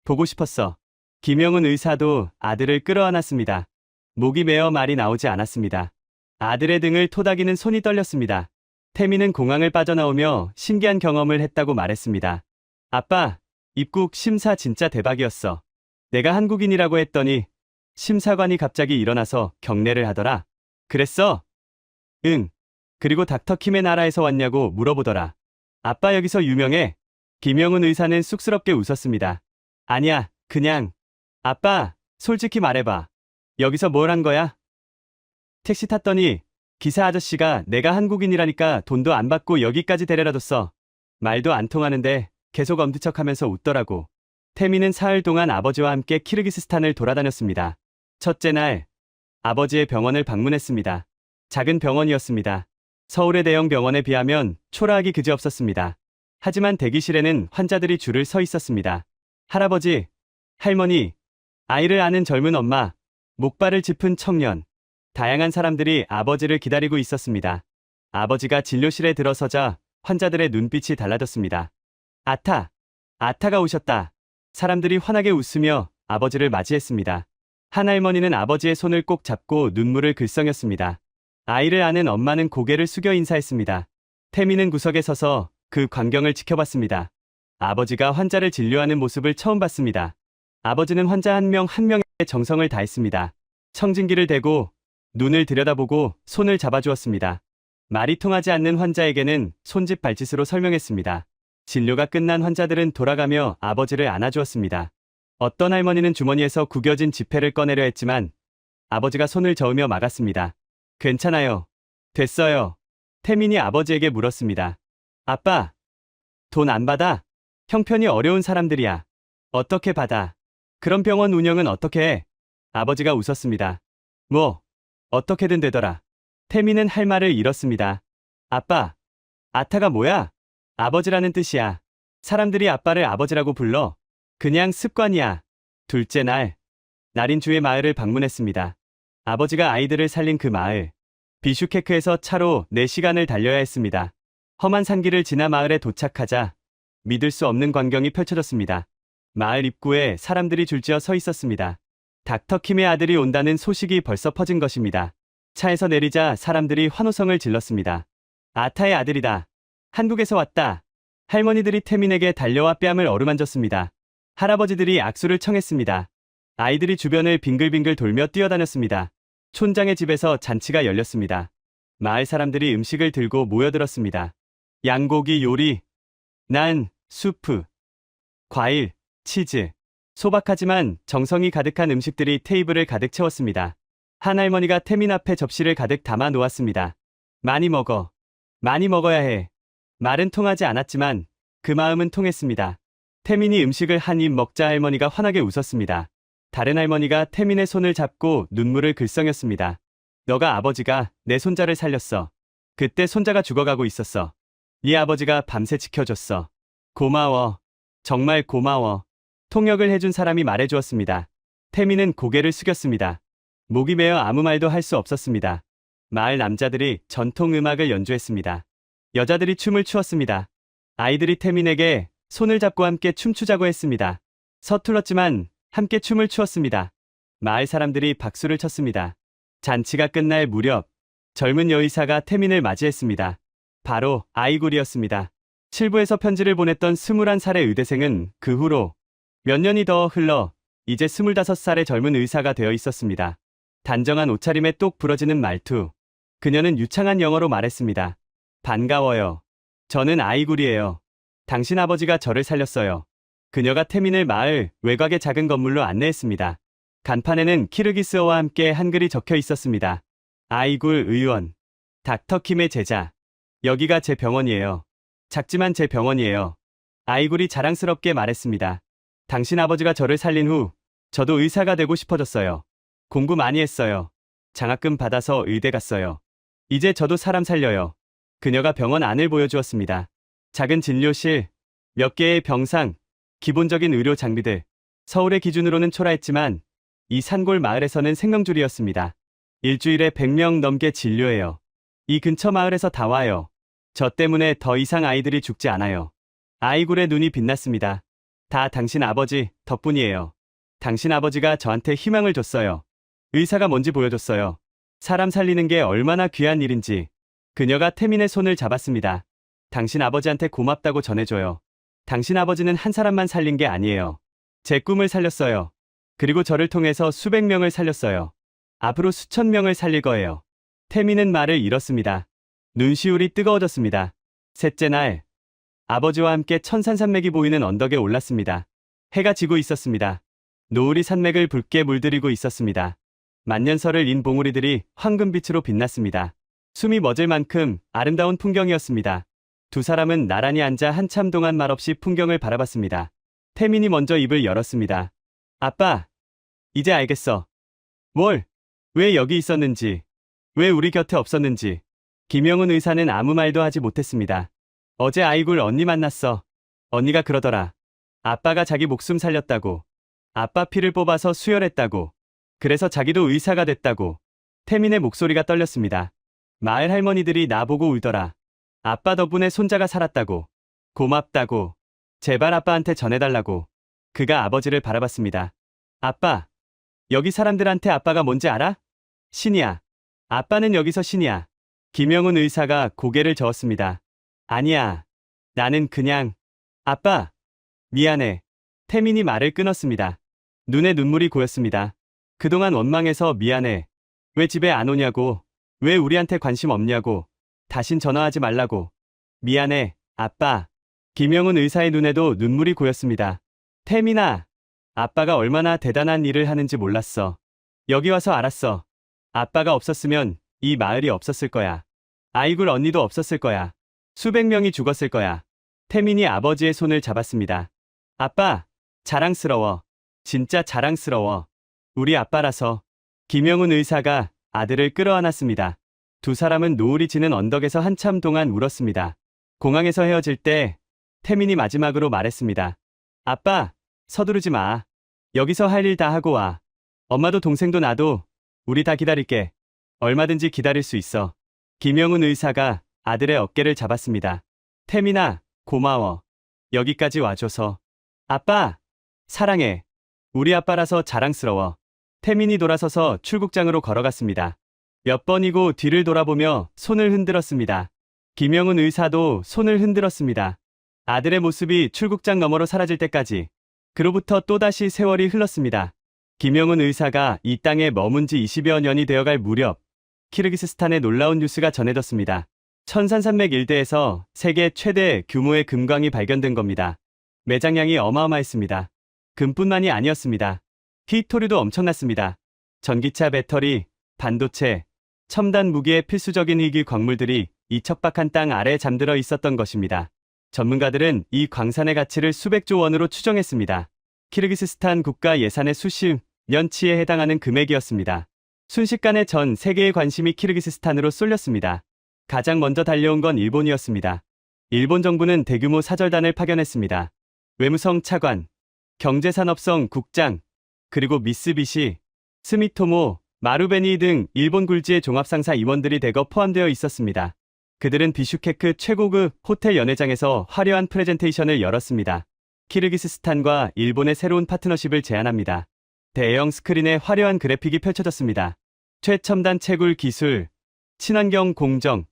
보고 싶었어. 김영훈 의사도 아들을 끌어안았습니다. 목이 메어 말이 나오지 않았습니다. 아들의 등을 토닥이는 손이 떨렸습니다. 태민은 공항을 빠져나오며 신기한 경험을 했다고 말했습니다. 아빠, 입국 심사 진짜 대박이었어. 내가 한국인이라고 했더니 심사관이 갑자기 일어나서 경례를 하더라. 그랬어? 응. 그리고 닥터 킴의 나라에서 왔냐고 물어보더라. 아빠 여기서 유명해? 김영훈 의사는 쑥스럽게 웃었습니다. 아니야, 그냥. 아빠, 솔직히 말해봐. 여기서 뭘 한 거야? 택시 탔더니 기사 아저씨가 내가 한국인이라니까 돈도 안 받고 여기까지 데려다줬어. 말도 안 통하는데 계속 엄지척하면서 웃더라고. 태민은 사흘 동안 아버지와 함께 키르기스스탄을 돌아다녔습니다. 첫째 날, 아버지의 병원을 방문했습니다. 작은 병원이었습니다. 서울의 대형 병원에 비하면 초라하기 그지없었습니다. 하지만 대기실에는 환자들이 줄을 서 있었습니다. 할아버지, 할머니, 아이를 아는 젊은 엄마, 목발을 짚은 청년. 다양한 사람들이 아버지를 기다리고 있었습니다. 아버지가 진료실에 들어서자 환자들의 눈빛이 달라졌습니다. 아타가 오셨다. 사람들이 환하게 웃으며 아버지를 맞이했습니다. 한 할머니는 아버지의 손을 꼭 잡고 눈물을 글썽였습니다. 아이를 아는 엄마는 고개를 숙여 인사했습니다. 태미는 구석에 서서 그 광경을 지켜봤습니다. 아버지가 환자를 진료하는 모습을 처음 봤습니다. 아버지는 환자 한 명 한 명의 정성을 다했습니다. 청진기를 대고 눈을 들여다보고 손을 잡아주었습니다. 말이 통하지 않는 환자에게는 손짓 발짓으로 설명했습니다. 진료가 끝난 환자들은 돌아가며 아버지를 안아주었습니다. 어떤 할머니는 주머니에서 구겨진 지폐를 꺼내려 했지만 아버지가 손을 저으며 막았습니다. 괜찮아요. 됐어요. 태민이 아버지에게 물었습니다. 아빠, 돈 안 받아? 형편이 어려운 사람들이야. 어떻게 받아? 그럼 병원 운영은 어떻게 해? 아버지가 웃었습니다. 뭐, 어떻게든 되더라. 태민은 할 말을 잃었습니다. 아빠, 아타가 뭐야? 아버지라는 뜻이야. 사람들이 아빠를 아버지라고 불러. 그냥 습관이야. 둘째 날, 나린주의 마을을 방문했습니다. 아버지가 아이들을 살린 그 마을. 비슈케크에서 차로 4시간을 달려야 했습니다. 험한 산길을 지나 마을에 도착하자 믿을 수 없는 광경이 펼쳐졌습니다. 마을 입구에 사람들이 줄지어 서 있었습니다. 닥터 킴의 아들이 온다는 소식이 벌써 퍼진 것입니다. 차에서 내리자 사람들이 환호성을 질렀습니다. 아타의 아들이다. 한국에서 왔다. 할머니들이 태민에게 달려와 뺨을 어루만졌습니다. 할아버지들이 악수를 청했습니다. 아이들이 주변을 빙글빙글 돌며 뛰어다녔습니다. 촌장의 집에서 잔치가 열렸습니다. 마을 사람들이 음식을 들고 모여들었습니다. 양고기 요리, 난, 수프, 과일, 치즈, 소박하지만 정성이 가득한 음식들이 테이블을 가득 채웠습니다. 한 할머니가 태민 앞에 접시를 가득 담아 놓았습니다. 많이 먹어. 많이 먹어야 해. 말은 통하지 않았지만 그 마음은 통했습니다. 태민이 음식을 한 입 먹자 할머니가 환하게 웃었습니다. 다른 할머니가 태민의 손을 잡고 눈물을 글썽였습니다. 너가 아버지가 내 손자를 살렸어. 그때 손자가 죽어가고 있었어. 네 아버지가 밤새 지켜줬어. 고마워. 정말 고마워. 통역을 해준 사람이 말해주었습니다. 태민은 고개를 숙였습니다. 목이 메어 아무 말도 할 수 없었습니다. 마을 남자들이 전통 음악을 연주했습니다. 여자들이 춤을 추었습니다. 아이들이 태민에게 손을 잡고 함께 춤추자고 했습니다. 서툴렀지만 함께 춤을 추었습니다. 마을 사람들이 박수를 쳤습니다. 잔치가 끝날 무렵 젊은 여의사가 태민을 맞이했습니다. 바로 아이굴이었습니다. 칠부에서 편지를 보냈던 21살의 의대생은 그 후로 몇 년이 더 흘러 이제 25살의 젊은 의사가 되어 있었습니다. 단정한 옷차림에 똑 부러지는 말투. 그녀는 유창한 영어로 말했습니다. 반가워요. 저는 아이굴이에요. 당신 아버지가 저를 살렸어요. 그녀가 태민을 마을 외곽의 작은 건물로 안내했습니다. 간판에는 키르기스어와 함께 한글이 적혀 있었습니다. 아이굴 의원. 닥터 킴의 제자. 여기가 제 병원이에요. 작지만 제 병원이에요. 아이굴이 자랑스럽게 말했습니다. 당신 아버지가 저를 살린 후 저도 의사가 되고 싶어졌어요. 공부 많이 했어요. 장학금 받아서 의대 갔어요. 이제 저도 사람 살려요. 그녀가 병원 안을 보여주었습니다. 작은 진료실, 몇 개의 병상, 기본적인 의료 장비들. 서울의 기준으로는 초라했지만 이 산골 마을에서는 생명줄이었습니다. 일주일에 100명 넘게 진료해요. 이 근처 마을에서 다 와요. 저 때문에 더 이상 아이들이 죽지 않아요. 아이굴의 눈이 빛났습니다. 다 당신 아버지 덕분이에요. 당신 아버지가 저한테 희망을 줬어요. 의사가 뭔지 보여줬어요. 사람 살리는 게 얼마나 귀한 일인지. 그녀가 태민의 손을 잡았습니다. 당신 아버지한테 고맙다고 전해줘요. 당신 아버지는 한 사람만 살린 게 아니에요. 제 꿈을 살렸어요. 그리고 저를 통해서 수백 명을 살렸어요. 앞으로 수천 명을 살릴 거예요. 태민은 말을 잃었습니다. 눈시울이 뜨거워졌습니다. 셋째 날, 아버지와 함께 천산산맥이 보이는 언덕에 올랐습니다. 해가 지고 있었습니다. 노을이 산맥을 붉게 물들이고 있었습니다. 만년설을 인 봉우리들이 황금빛으로 빛났습니다. 숨이 멎을 만큼 아름다운 풍경이었습니다. 두 사람은 나란히 앉아 한참 동안 말없이 풍경을 바라봤습니다. 태민이 먼저 입을 열었습니다. 아빠, 이제 알겠어. 뭘? 왜 여기 있었는지, 왜 우리 곁에 없었는지. 김영훈 의사는 아무 말도 하지 못했습니다. 어제 아이굴 언니 만났어. 언니가 그러더라. 아빠가 자기 목숨 살렸다고. 아빠 피를 뽑아서 수혈했다고. 그래서 자기도 의사가 됐다고. 태민의 목소리가 떨렸습니다. 마을 할머니들이 나보고 울더라. 아빠 덕분에 손자가 살았다고. 고맙다고. 제발 아빠한테 전해달라고. 그가 아버지를 바라봤습니다. 아빠. 여기 사람들한테 아빠가 뭔지 알아? 신이야. 아빠는 여기서 신이야. 김영훈 의사가 고개를 저었습니다. 아니야. 나는 그냥. 아빠. 미안해. 태민이 말을 끊었습니다. 눈에 눈물이 고였습니다. 그동안 원망해서 미안해. 왜 집에 안 오냐고. 왜 우리한테 관심 없냐고. 다신 전화하지 말라고. 미안해, 아빠. 김영훈 의사의 눈에도 눈물이 고였습니다. 태민아. 아빠가 얼마나 대단한 일을 하는지 몰랐어. 여기 와서 알았어. 아빠가 없었으면 이 마을이 없었을 거야. 아이굴 언니도 없었을 거야. 수백 명이 죽었을 거야. 태민이 아버지의 손을 잡았습니다. 아빠, 자랑스러워. 진짜 자랑스러워. 우리 아빠라서. 김영훈 의사가 아들을 끌어안았습니다. 두 사람은 노을이 지는 언덕에서 한참 동안 울었습니다. 공항에서 헤어질 때 태민이 마지막으로 말했습니다. 아빠, 서두르지 마. 여기서 할 일 다 하고 와. 엄마도 동생도 나도 우리 다 기다릴게. 얼마든지 기다릴 수 있어. 김영훈 의사가 아들의 어깨를 잡았습니다. 태민아, 고마워. 여기까지 와줘서. 아빠, 사랑해. 우리 아빠라서 자랑스러워. 태민이 돌아서서 출국장으로 걸어갔습니다. 몇 번이고 뒤를 돌아보며 손을 흔들었습니다. 김영훈 의사도 손을 흔들었습니다. 아들의 모습이 출국장 너머로 사라질 때까지. 그로부터 또다시 세월이 흘렀습니다. 김영훈 의사가 이 땅에 머문 지 20여 년이 되어갈 무렵 키르기스스탄의 놀라운 뉴스가 전해졌습니다. 천산산맥 일대에서 세계 최대 규모의 금광이 발견된 겁니다. 매장량이 어마어마했습니다. 금뿐만이 아니었습니다. 히토류도 엄청났습니다. 전기차 배터리, 반도체, 첨단 무기의 필수적인 희귀 광물들이 이 척박한 땅 아래 잠들어 있었던 것입니다. 전문가들은 이 광산의 가치를 수백조 원으로 추정했습니다. 키르기스스탄 국가 예산의 수십 년치에 해당하는 금액이었습니다. 순식간에 전 세계의 관심이 키르기스스탄으로 쏠렸습니다. 가장 먼저 달려온 건 일본이었습니다. 일본 정부는 대규모 사절단을 파견했습니다. 외무성 차관, 경제산업성 국장, 그리고 미쓰비시, 스미토모, 마루베니 등 일본 굴지의 종합상사 임원들이 대거 포함되어 있었습니다. 그들은 비슈케크 최고급 호텔 연회장에서 화려한 프레젠테이션을 열었습니다. 키르기스스탄과 일본의 새로운 파트너십을 제안합니다. 대형 스크린에 화려한 그래픽이 펼쳐졌습니다. 최첨단 채굴 기술, 친환경 공정,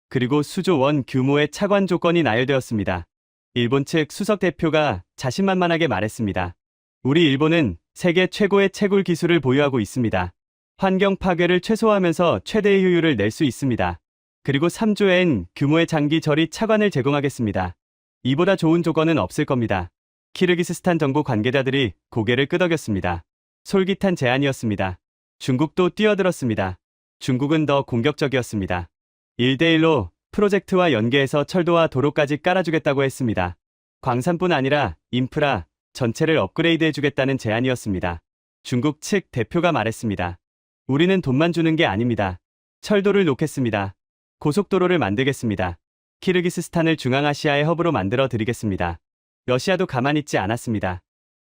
그리고 수조 원 규모의 차관 조건이 나열되었습니다. 일본 측 수석 대표가 자신만만하게 말했습니다. 우리 일본은 세계 최고의 채굴 기술을 보유하고 있습니다. 환경 파괴를 최소화하면서 최대의 효율을 낼 수 있습니다. 그리고 3조엔 규모의 장기 저리 차관을 제공하겠습니다. 이보다 좋은 조건은 없을 겁니다. 키르기스스탄 정부 관계자들이 고개를 끄덕였습니다. 솔깃한 제안이었습니다. 중국도 뛰어들었습니다. 중국은 더 공격적이었습니다. 1대1로 프로젝트와 연계해서 철도와 도로까지 깔아주겠다고 했습니다. 광산뿐 아니라 인프라 전체를 업그레이드해주겠다는 제안이었습니다. 중국 측 대표가 말했습니다. 우리는 돈만 주는 게 아닙니다. 철도를 놓겠습니다. 고속도로를 만들겠습니다. 키르기스스탄을 중앙아시아의 허브로 만들어 드리겠습니다. 러시아도 가만히 있지 않았습니다.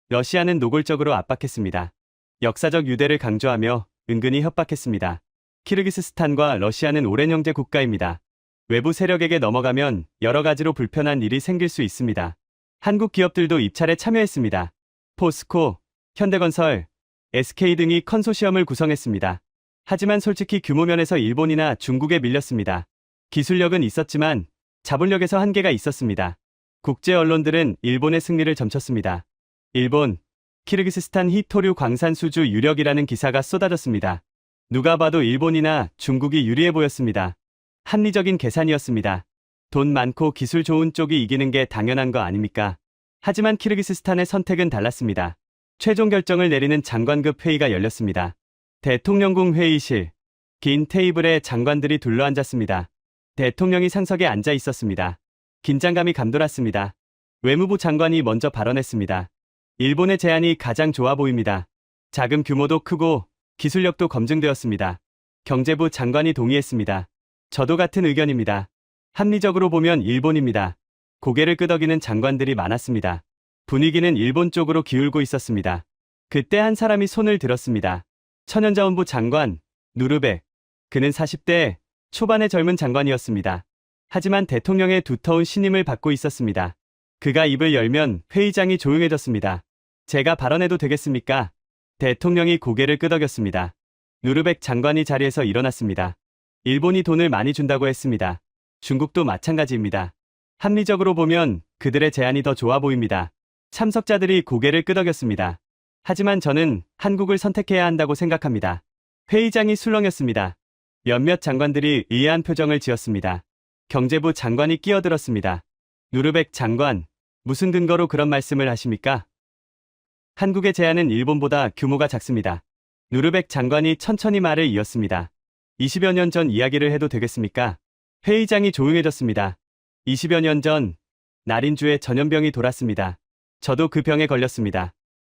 러시아는 노골적으로 압박했습니다. 역사적 유대를 강조하며 은근히 협박했습니다. 키르기스스탄과 러시아는 오랜 형제 국가입니다. 외부 세력에게 넘어가면 여러 가지로 불편한 일이 생길 수 있습니다. 한국 기업들도 입찰에 참여했습니다. 포스코, 현대건설, SK 등이 컨소시엄을 구성했습니다. 하지만 솔직히 규모면에서 일본이나 중국에 밀렸습니다. 기술력은 있었지만 자본력에서 한계가 있었습니다. 국제 언론들은 일본의 승리를 점쳤습니다. 일본, 키르기스스탄 히토류 광산 수주 유력이라는 기사가 쏟아졌습니다. 누가 봐도 일본이나 중국이 유리해 보였습니다. 합리적인 계산이었습니다. 돈 많고 기술 좋은 쪽이 이기는 게 당연한 거 아닙니까? 하지만 키르기스스탄의 선택은 달랐습니다. 최종 결정을 내리는 장관급 회의가 열렸습니다. 대통령궁 회의실. 긴 테이블에 장관들이 둘러앉았습니다. 대통령이 상석에 앉아 있었습니다. 긴장감이 감돌았습니다. 외무부 장관이 먼저 발언했습니다. 일본의 제안이 가장 좋아 보입니다. 자금 규모도 크고 기술력도 검증되었습니다. 경제부 장관이 동의했습니다. 저도 같은 의견입니다. 합리적으로 보면 일본입니다. 고개를 끄덕이는 장관들이 많았습니다. 분위기는 일본 쪽으로 기울고 있었습니다. 그때 한 사람이 손을 들었습니다. 천연자원부 장관, 누르벡. 그는 40대 초반의 젊은 장관이었습니다. 하지만 대통령의 두터운 신임을 받고 있었습니다. 그가 입을 열면 회의장이 조용해졌습니다. 제가 발언해도 되겠습니까? 대통령이 고개를 끄덕였습니다. 누르벡 장관이 자리에서 일어났습니다. 일본이 돈을 많이 준다고 했습니다. 중국도 마찬가지입니다. 합리적으로 보면 그들의 제안이 더 좋아 보입니다. 참석자들이 고개를 끄덕였습니다. 하지만 저는 한국을 선택해야 한다고 생각합니다. 회의장이 술렁였습니다. 몇몇 장관들이 의아한 표정을 지었습니다. 경제부 장관이 끼어들었습니다. 누르벡 장관, 무슨 근거로 그런 말씀을 하십니까? 한국의 제안은 일본보다 규모가 작습니다. 누르벡 장관이 천천히 말을 이었습니다. 20여 년 전 이야기를 해도 되겠습니까? 회의장이 조용해졌습니다. 20여 년 전, 나린주에 전염병이 돌았습니다. 저도 그 병에 걸렸습니다.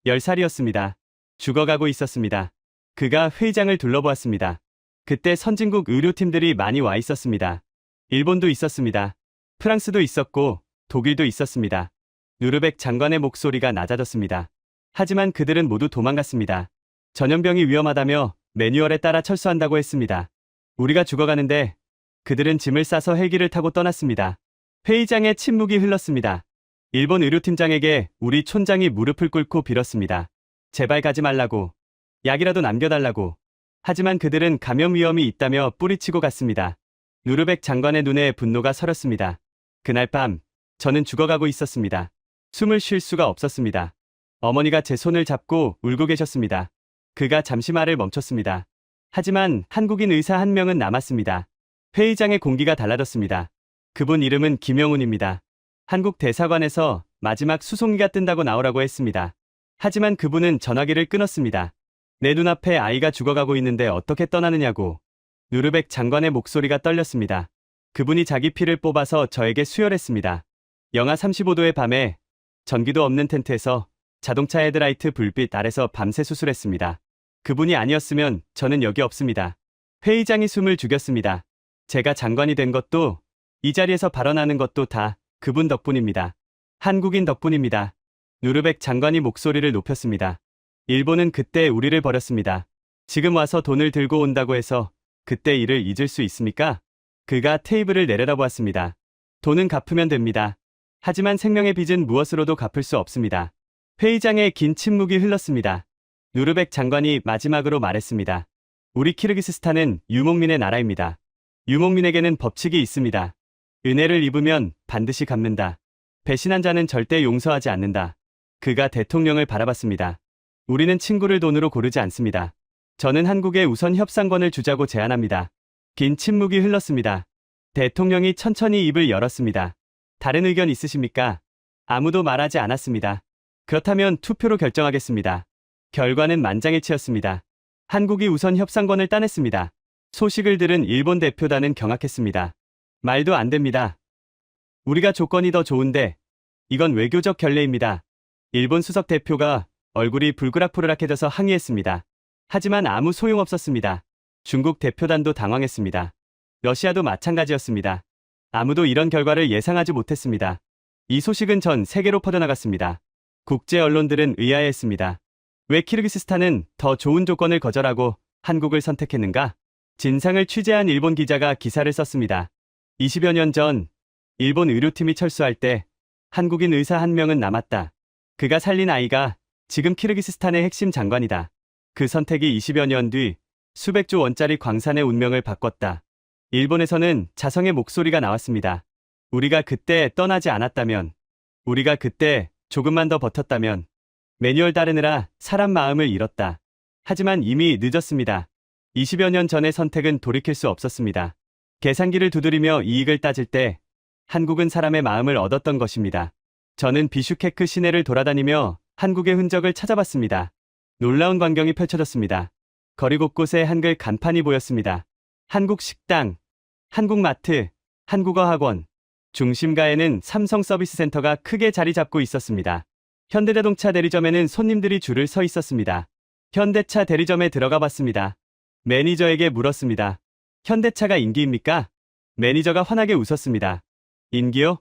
10살이었습니다. 죽어가고 있었습니다. 그가 회의장을 둘러보았습니다. 그때 선진국 의료팀들이 많이 와 있었습니다. 일본도 있었습니다. 프랑스도 있었고 독일도 있었습니다. 누르벡 장관의 목소리가 낮아졌습니다. 하지만 그들은 모두 도망갔습니다. 전염병이 위험하다며 매뉴얼에 따라 철수한다고 했습니다. 우리가 죽어가는데 그들은 짐을 싸서 헬기를 타고 떠났습니다. 회의장에 침묵이 흘렀습니다. 일본 의료팀장에게 우리 촌장이 무릎을 꿇고 빌었습니다. 제발 가지 말라고. 약이라도 남겨달라고. 하지만 그들은 감염 위험이 있다며 뿌리치고 갔습니다. 누르벡 장관의 눈에 분노가 서렸습니다. 그날 밤, 저는 죽어가고 있었습니다. 숨을 쉴 수가 없었습니다. 어머니가 제 손을 잡고 울고 계셨습니다. 그가 잠시 말을 멈췄습니다. 하지만 한국인 의사 한 명은 남았습니다. 회의장의 공기가 달라졌습니다. 그분 이름은 김영훈입니다. 한국 대사관에서 마지막 수송기가 뜬다고 나오라고 했습니다. 하지만 그분은 전화기를 끊었습니다. 내 눈앞에 아이가 죽어가고 있는데 어떻게 떠나느냐고. 누르벡 장관의 목소리가 떨렸습니다. 그분이 자기 피를 뽑아서 저에게 수혈했습니다. 영하 35도의 밤에 전기도 없는 텐트에서 자동차 헤드라이트 불빛 아래서 밤새 수술했습니다. 그분이 아니었으면 저는 여기 없습니다. 회의장이 숨을 죽였습니다. 제가 장관이 된 것도 이 자리에서 발언하는 것도 다 그분 덕분입니다. 한국인 덕분입니다. 누르벡 장관이 목소리를 높였습니다. 일본은 그때 우리를 버렸습니다. 지금 와서 돈을 들고 온다고 해서 그때 일을 잊을 수 있습니까? 그가 테이블을 내려다보았습니다. 돈은 갚으면 됩니다. 하지만 생명의 빚은 무엇으로도 갚을 수 없습니다. 회의장에 긴 침묵이 흘렀습니다. 누르벡 장관이 마지막으로 말했습니다. 우리 키르기스스탄은 유목민의 나라입니다. 유목민에게는 법칙이 있습니다. 은혜를 입으면 반드시 갚는다. 배신한 자는 절대 용서하지 않는다. 그가 대통령을 바라봤습니다. 우리는 친구를 돈으로 고르지 않습니다. 저는 한국에 우선 협상권을 주자고 제안합니다. 긴 침묵이 흘렀습니다. 대통령이 천천히 입을 열었습니다. 다른 의견 있으십니까? 아무도 말하지 않았습니다. 그렇다면 투표로 결정하겠습니다. 결과는 만장일치였습니다. 한국이 우선 협상권을 따냈습니다. 소식을 들은 일본 대표단은 경악했습니다. 말도 안 됩니다. 우리가 조건이 더 좋은데 이건 외교적 결례입니다. 일본 수석 대표가 얼굴이 불그락불그락해져서 항의했습니다. 하지만 아무 소용없었습니다. 중국 대표단도 당황했습니다. 러시아도 마찬가지였습니다. 아무도 이런 결과를 예상하지 못했습니다. 이 소식은 전 세계로 퍼져나갔습니다. 국제 언론들은 의아해했습니다. 왜 키르기스스탄은 더 좋은 조건을 거절하고 한국을 선택했는가? 진상을 취재한 일본 기자가 기사를 썼습니다. 20여 년 전 일본 의료팀이 철수할 때 한국인 의사 한 명은 남았다. 그가 살린 아이가 지금 키르기스스탄의 핵심 장관이다. 그 선택이 20여 년 뒤 수백조 원짜리 광산의 운명을 바꿨다. 일본에서는 자성의 목소리가 나왔습니다. 우리가 그때 떠나지 않았다면, 우리가 그때 조금만 더 버텼다면, 매뉴얼 따르느라 사람 마음을 잃었다. 하지만 이미 늦었습니다. 20여 년 전의 선택은 돌이킬 수 없었습니다. 계산기를 두드리며 이익을 따질 때 한국은 사람의 마음을 얻었던 것입니다. 저는 비슈케크 시내를 돌아다니며 한국의 흔적을 찾아봤습니다. 놀라운 광경이 펼쳐졌습니다. 거리 곳곳에 한글 간판이 보였습니다. 한국 식당, 한국 마트, 한국어 학원, 중심가에는 삼성 서비스 센터가 크게 자리 잡고 있었습니다. 현대자동차 대리점에는 손님들이 줄을 서 있었습니다. 현대차 대리점에 들어가 봤습니다. 매니저에게 물었습니다. 현대차가 인기입니까? 매니저가 환하게 웃었습니다. 인기요?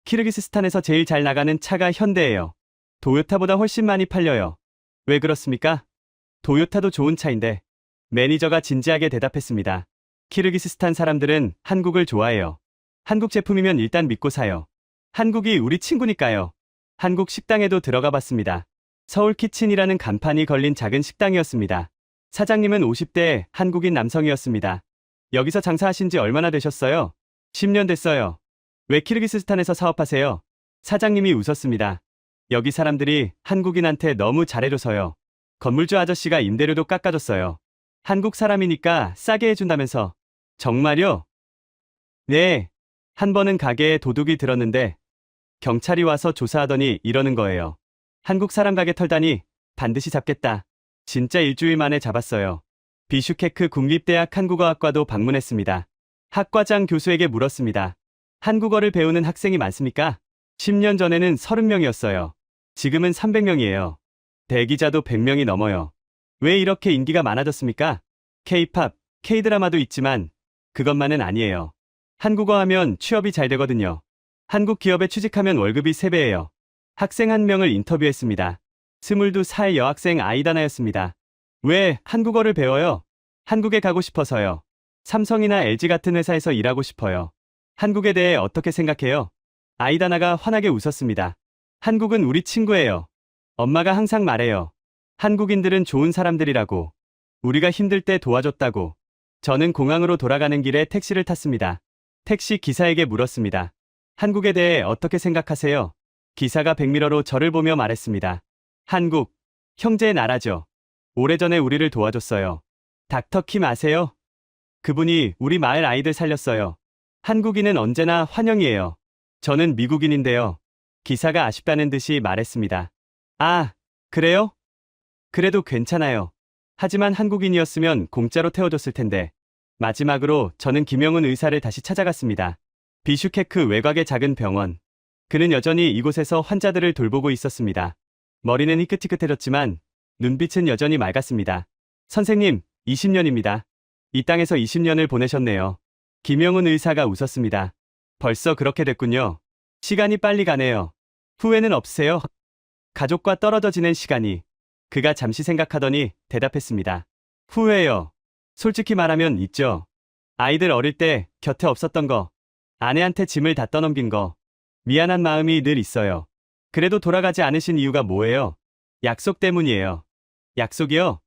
키르기스스탄에서 제일 잘 나가는 차가 현대예요. 도요타보다 훨씬 많이 팔려요. 왜 그렇습니까? 도요타도 좋은 차인데. 매니저가 진지하게 대답했습니다. 키르기스스탄 사람들은 한국을 좋아해요. 한국 제품이면 일단 믿고 사요. 한국이 우리 친구니까요. 한국 식당에도 들어가 봤습니다. 서울 키친이라는 간판이 걸린 작은 식당이었습니다. 사장님은 50대 한국인 남성이었습니다. 여기서 장사하신 지 얼마나 되셨어요? 10년 됐어요. 왜 키르기스스탄에서 사업하세요? 사장님이 웃었습니다. 여기 사람들이 한국인한테 너무 잘해줘서요. 건물주 아저씨가 임대료도 깎아줬어요. 한국 사람이니까 싸게 해준다면서. 정말요? 네. 한 번은 가게에 도둑이 들었는데 경찰이 와서 조사하더니 이러는 거예요. 한국 사람 가게 털다니 반드시 잡겠다. 진짜 일주일 만에 잡았어요. 비슈케크 국립대학 한국어학과도 방문했습니다. 학과장 교수에게 물었습니다. 한국어를 배우는 학생이 많습니까? 10년 전에는 30명이었어요. 지금은 300명이에요. 대기자도 100명이 넘어요. 왜 이렇게 인기가 많아졌습니까? K-팝, K-드라마도 있지만 그것만은 아니에요. 한국어 하면 취업이 잘 되거든요. 한국 기업에 취직하면 월급이 3배예요. 학생 한 명을 인터뷰했습니다. 22살 여학생 아이다나였습니다. 왜 한국어를 배워요? 한국에 가고 싶어서요. 삼성이나 LG 같은 회사에서 일하고 싶어요. 한국에 대해 어떻게 생각해요? 아이다나가 환하게 웃었습니다. 한국은 우리 친구예요. 엄마가 항상 말해요. 한국인들은 좋은 사람들이라고. 우리가 힘들 때 도와줬다고. 저는 공항으로 돌아가는 길에 택시를 탔습니다. 택시 기사에게 물었습니다. 한국에 대해 어떻게 생각하세요? 기사가 백미러로 저를 보며 말했습니다. 한국, 형제의 나라죠. 오래전에 우리를 도와줬어요. 닥터 킴 아세요? 그분이 우리 마을 아이들 살렸어요. 한국인은 언제나 환영이에요. 저는 미국인인데요. 기사가 아쉽다는 듯이 말했습니다. 아, 그래요? 그래도 괜찮아요. 하지만 한국인이었으면 공짜로 태워줬을 텐데. 마지막으로 저는 김영훈 의사를 다시 찾아갔습니다. 비슈케크 외곽의 작은 병원. 그는 여전히 이곳에서 환자들을 돌보고 있었습니다. 머리는 희끗희끗해졌지만 눈빛은 여전히 맑았습니다. 선생님, 20년입니다. 이 땅에서 20년을 보내셨네요. 김영훈 의사가 웃었습니다. 벌써 그렇게 됐군요. 시간이 빨리 가네요. 후회는 없으세요? 가족과 떨어져 지낸 시간이. 그가 잠시 생각하더니 대답했습니다. 후회요. 솔직히 말하면 있죠. 아이들 어릴 때 곁에 없었던 거. 아내한테 짐을 다 떠넘긴 거. 미안한 마음이 늘 있어요. 그래도 돌아가지 않으신 이유가 뭐예요? 약속 때문이에요. 약속이요?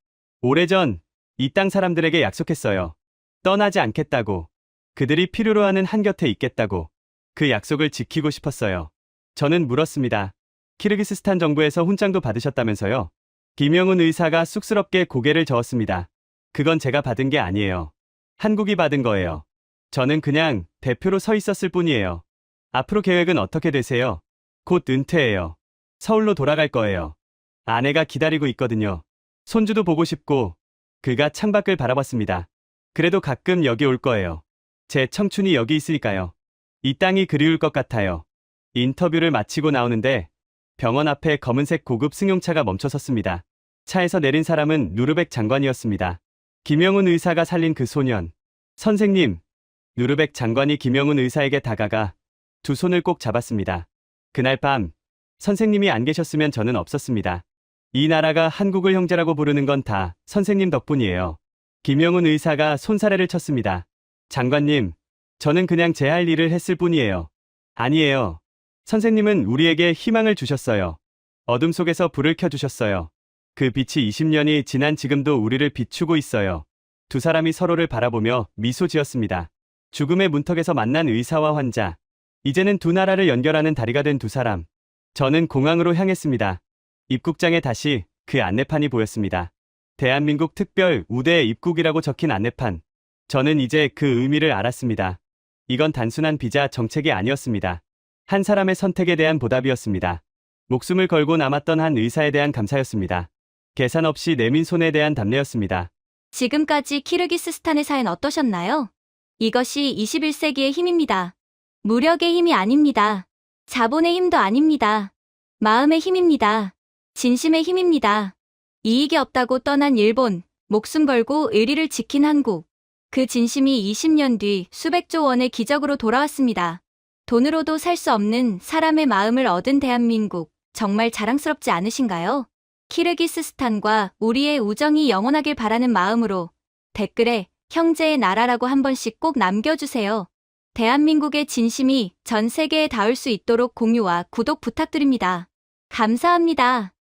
오래전 이 땅 사람들에게 약속했어요. 떠나지 않겠다고. 그들이 필요로 하는 한곁에 있겠다고. 그 약속을 지키고 싶었어요. 저는 물었습니다. 키르기스스탄 정부에서 훈장도 받으셨다면서요? 김영훈 의사가 쑥스럽게 고개를 저었습니다. 그건 제가 받은 게 아니에요. 한국이 받은 거예요. 저는 그냥 대표로 서 있었을 뿐이에요. 앞으로 계획은 어떻게 되세요? 곧 은퇴해요. 서울로 돌아갈 거예요. 아내가 기다리고 있거든요. 손주도 보고 싶고. 그가 창밖을 바라봤습니다. 그래도 가끔 여기 올 거예요. 제 청춘이 여기 있으니까요. 이 땅이 그리울 것 같아요. 인터뷰를 마치고 나오는데 병원 앞에 검은색 고급 승용차가 멈춰 섰습니다. 차에서 내린 사람은 누르벡 장관이었습니다. 김영훈 의사가 살린 그 소년. 선생님. 누르벡 장관이 김영훈 의사에게 다가가 두 손을 꼭 잡았습니다. 그날 밤 선생님이 안 계셨으면 저는 없었습니다. 이 나라가 한국을 형제라고 부르는 건 다 선생님 덕분이에요. 김영훈 의사가 손사래를 쳤습니다. 장관님, 저는 그냥 제 할 일을 했을 뿐이에요. 아니에요. 선생님은 우리에게 희망을 주셨어요. 어둠 속에서 불을 켜주셨어요. 그 빛이 20년이 지난 지금도 우리를 비추고 있어요. 두 사람이 서로를 바라보며 미소 지었습니다. 죽음의 문턱에서 만난 의사와 환자. 이제는 두 나라를 연결하는 다리가 된 두 사람. 저는 공항으로 향했습니다. 입국장에 다시 그 안내판이 보였습니다. 대한민국 특별 우대 입국이라고 적힌 안내판. 저는 이제 그 의미를 알았습니다. 이건 단순한 비자 정책이 아니었습니다. 한 사람의 선택에 대한 보답이었습니다. 목숨을 걸고 남았던 한 의사에 대한 감사였습니다. 계산 없이 내민 손에 대한 답례였습니다. 지금까지 키르기스스탄의 사연 어떠셨나요? 이것이 21세기의 힘입니다. 무력의 힘이 아닙니다. 자본의 힘도 아닙니다. 마음의 힘입니다. 진심의 힘입니다. 이익이 없다고 떠난 일본, 목숨 걸고 의리를 지킨 한국. 그 진심이 20년 뒤 수백조 원의 기적으로 돌아왔습니다. 돈으로도 살 수 없는 사람의 마음을 얻은 대한민국, 정말 자랑스럽지 않으신가요? 키르기스스탄과 우리의 우정이 영원하길 바라는 마음으로 댓글에 형제의 나라라고 한 번씩 꼭 남겨주세요. 대한민국의 진심이 전 세계에 닿을 수 있도록 공유와 구독 부탁드립니다. 감사합니다.